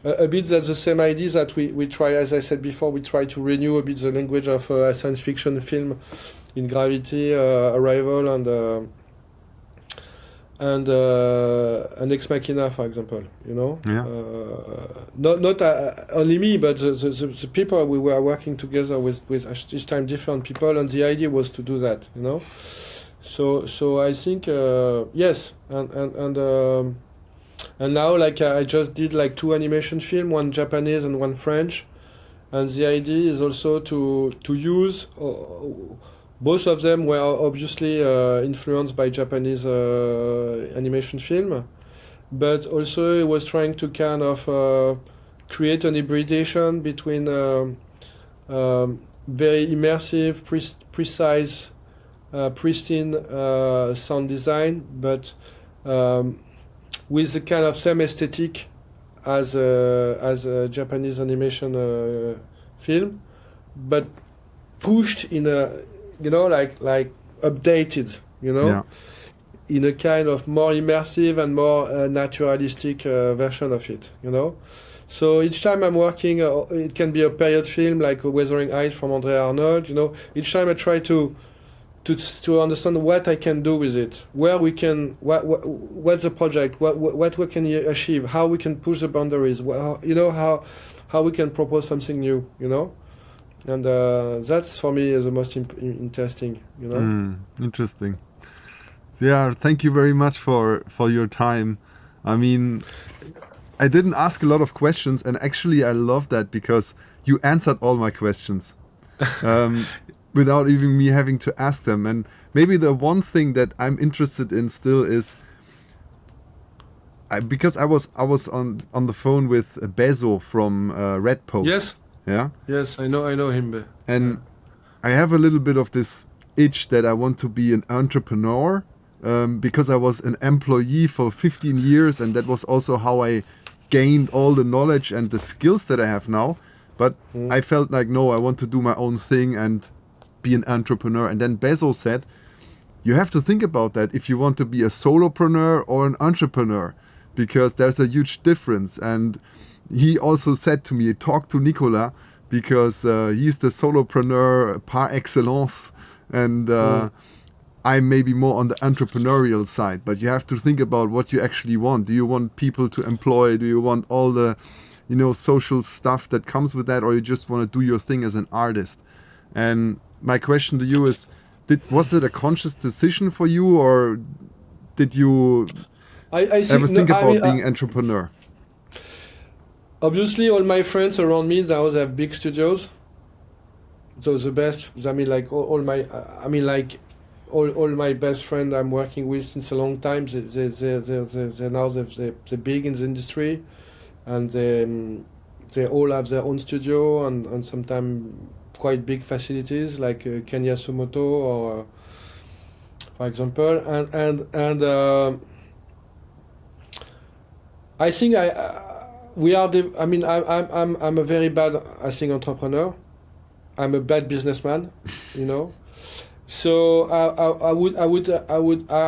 a bit that's the same idea that we try, as I said before, we try to renew a bit the language of science fiction film in Gravity, Arrival, and Ex Machina, for example, you know. Yeah. Not only me, but the people we were working together with each time different people, and the idea was to do that, you know. So I think yes, and now like I just did like 2 animation film, one Japanese and one French, and the idea is also to use both of them were obviously influenced by Japanese animation film, but also it was trying to kind of create an hybridation between very immersive, precise, pristine sound design, but with the kind of same aesthetic as a Japanese animation film, but pushed in a, you know, like updated, you know, Yeah. in a kind of more immersive and more naturalistic version of it, you know. So each time I'm working, it can be a period film like Wuthering Heights from André Arnold, you know. Each time I try to understand what I can do with it, where we can, what's the project, what we can achieve, how we can push the boundaries, you know, how we can propose something new, you know. And that's for me the most interesting, you know. Interesting. Yeah, thank you very much for your time. I mean, I didn't ask a lot of questions, and actually I love that because you answered all my questions without even me having to ask them. And maybe the one thing that I'm interested in still is because I was on the phone with Bezo from Red Post. Yes. Yeah. Yes, I know him. And I have a little bit of this itch that I want to be an entrepreneur because I was an employee for 15 years, and that was also how I gained all the knowledge and the skills that I have now. But I felt like, no, I want to do my own thing and be an entrepreneur. And then Bezo said, you have to think about that if you want to be a solopreneur or an entrepreneur, because there's a huge difference. And he also said to me, talk to Nicolas, because he's the solopreneur par excellence, and I'm maybe more on the entrepreneurial side. But you have to think about what you actually want. Do you want people to employ? Do you want all the, you know, social stuff that comes with that, or you just want to do your thing as an artist? And my question to you is, was it a conscious decision for you, or did you ever think about being entrepreneur? Obviously, all my friends around me now they have big studios. So the best, I mean, like all my best friends I'm working with since a long time. They're big in the industry, and they all have their own studio and sometimes quite big facilities like Kenya Sumoto, or for example, and I think I'm a very bad, I think, entrepreneur. I'm a bad businessman, you know. So I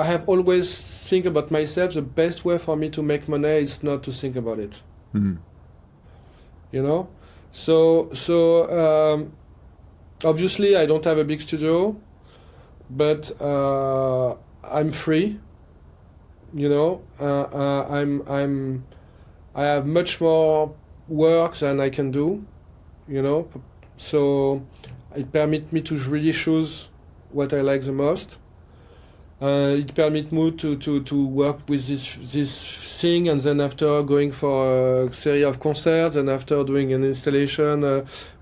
have always think about myself. The best way for me to make money is not to think about it. Mm-hmm. You know. So obviously I don't have a big studio, but I'm free you know, I have much more work than I can do, you know, so it permits me to really choose what I like the most. It permits me to work with this thing, and then after going for a series of concerts, and after doing an installation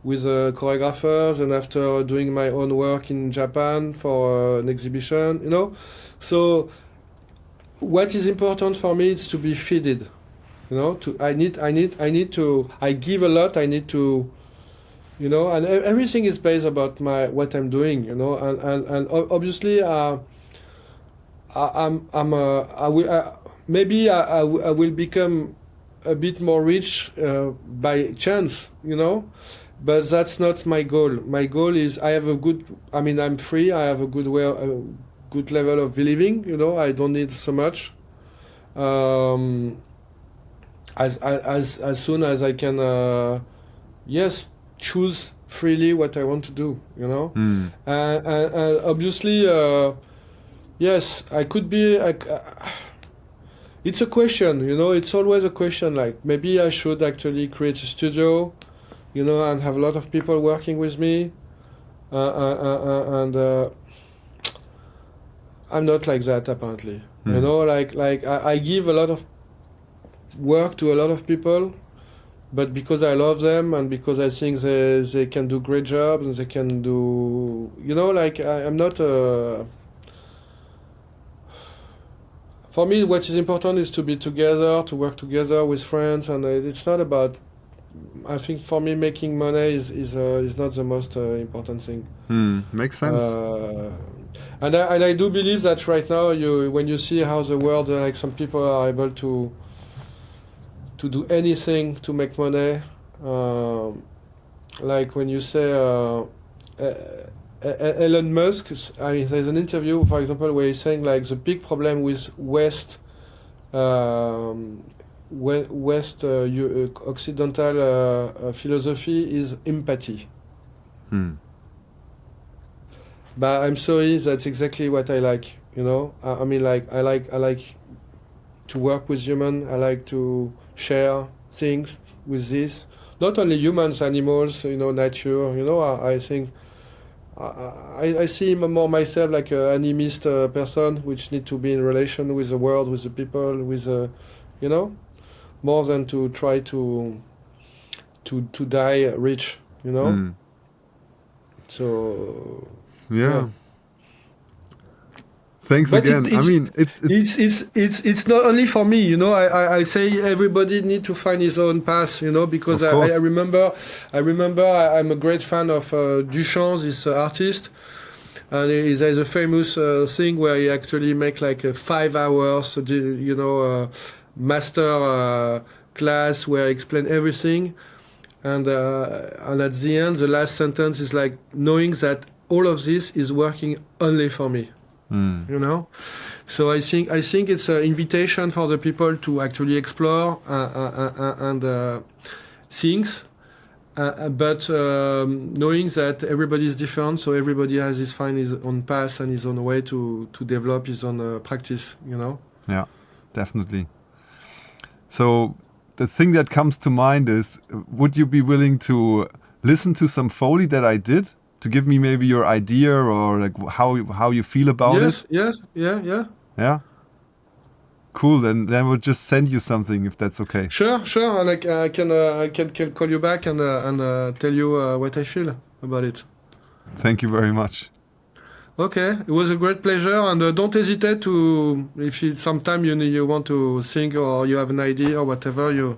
with choreographers, and after doing my own work in Japan for an exhibition, you know. So what is important for me is to be fed. You know, I need to. I give a lot. I need to, you know, and everything is based about what I'm doing. You know, and obviously. I will maybe I will become a bit more rich by chance, you know, but that's not my goal. My goal is I have a good. I mean, I'm free. I have a good level of living. You know, I don't need so much. As soon as I can, yes, choose freely what I want to do. You know, and obviously. Yes, I could be. It's a question, you know. It's always a question. Like maybe I should actually create a studio, you know, and have a lot of people working with me. And I'm not like that apparently. You know, like I give a lot of work to a lot of people, but because I love them and because I think they can do great jobs and they can do, you know, like I'm not a. For me, what is important is to be together, to work together with friends, and it's not about. I think for me, making money is not the most important thing. Makes sense. And I do believe that right now, when you see how the world, like some people are able to do anything to make money, like when you say. Elon Musk, I mean, there's an interview, for example, where he's saying like the big problem with West Occidental philosophy is empathy. But I'm sorry, that's exactly what I like. You know, I mean, like I like to work with humans. I like to share things with this. Not only humans, animals, you know, nature. You know, I think. I see more myself like an animist person, which need to be in relation with the world, with the people, with you know, more than to try to die rich, you know. So yeah. Thanks but again. I mean, it's not only for me, you know. I say everybody need to find his own path, you know, because I remember I'm a great fan of Duchamp, this artist, and there's a famous thing where he actually make like a 5 hours, you know, master class where he explain everything, and at the end, the last sentence is like knowing that all of this is working only for me. You know, so I think it's an invitation for the people to actually explore and things, but knowing that everybody is different, so everybody has his own path and his own way to develop his own practice. You know. Yeah, definitely. So the thing that comes to mind is, would you be willing to listen to some Foley that I did? To give me maybe your idea or like how you feel about it? Yes, yeah. Yeah? Cool, then I will just send you something if that's okay. Sure, and I can call you back and tell you what I feel about it. Thank you very much. Okay, it was a great pleasure, and don't hesitate to, if sometime you want to sing or you have an idea or whatever, you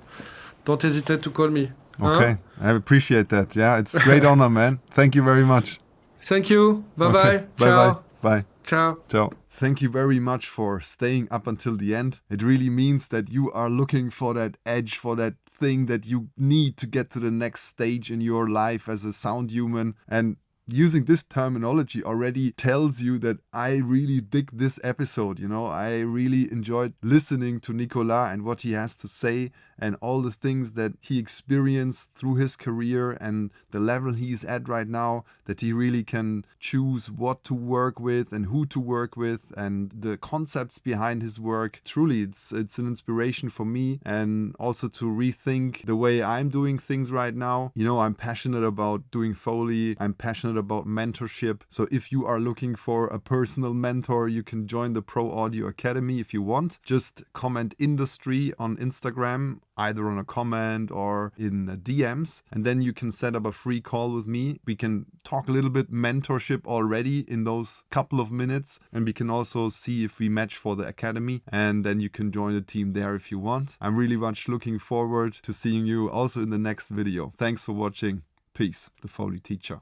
don't hesitate to call me. Okay, I appreciate that. Yeah, it's a great honor, man. Thank you very much. Thank you. Bye-bye. Okay. Ciao. Bye. Ciao. Ciao. Thank you very much for staying up until the end. It really means that you are looking for that edge, for that thing that you need to get to the next stage in your life as a sound human. And using this terminology already tells you that I really dig this episode. I really enjoyed listening to Nicolas and what he has to say and all the things that he experienced through his career and the level he's at right now, that he really can choose what to work with and who to work with and the concepts behind his work. Truly, it's an inspiration for me, and also to rethink the way I'm doing things right now. I'm passionate about doing Foley. I'm passionate about mentorship. So if you are looking for a personal mentor, you can join the Pro Audio Academy if you want. Just comment industry on Instagram, either on a comment or in DMs, and then you can set up a free call with me. We can talk a little bit mentorship already in those couple of minutes, and we can also see if we match for the academy, and then you can join the team there if you want. I'm really much looking forward to seeing you also in the next video. Thanks for watching. Peace, the Foley teacher.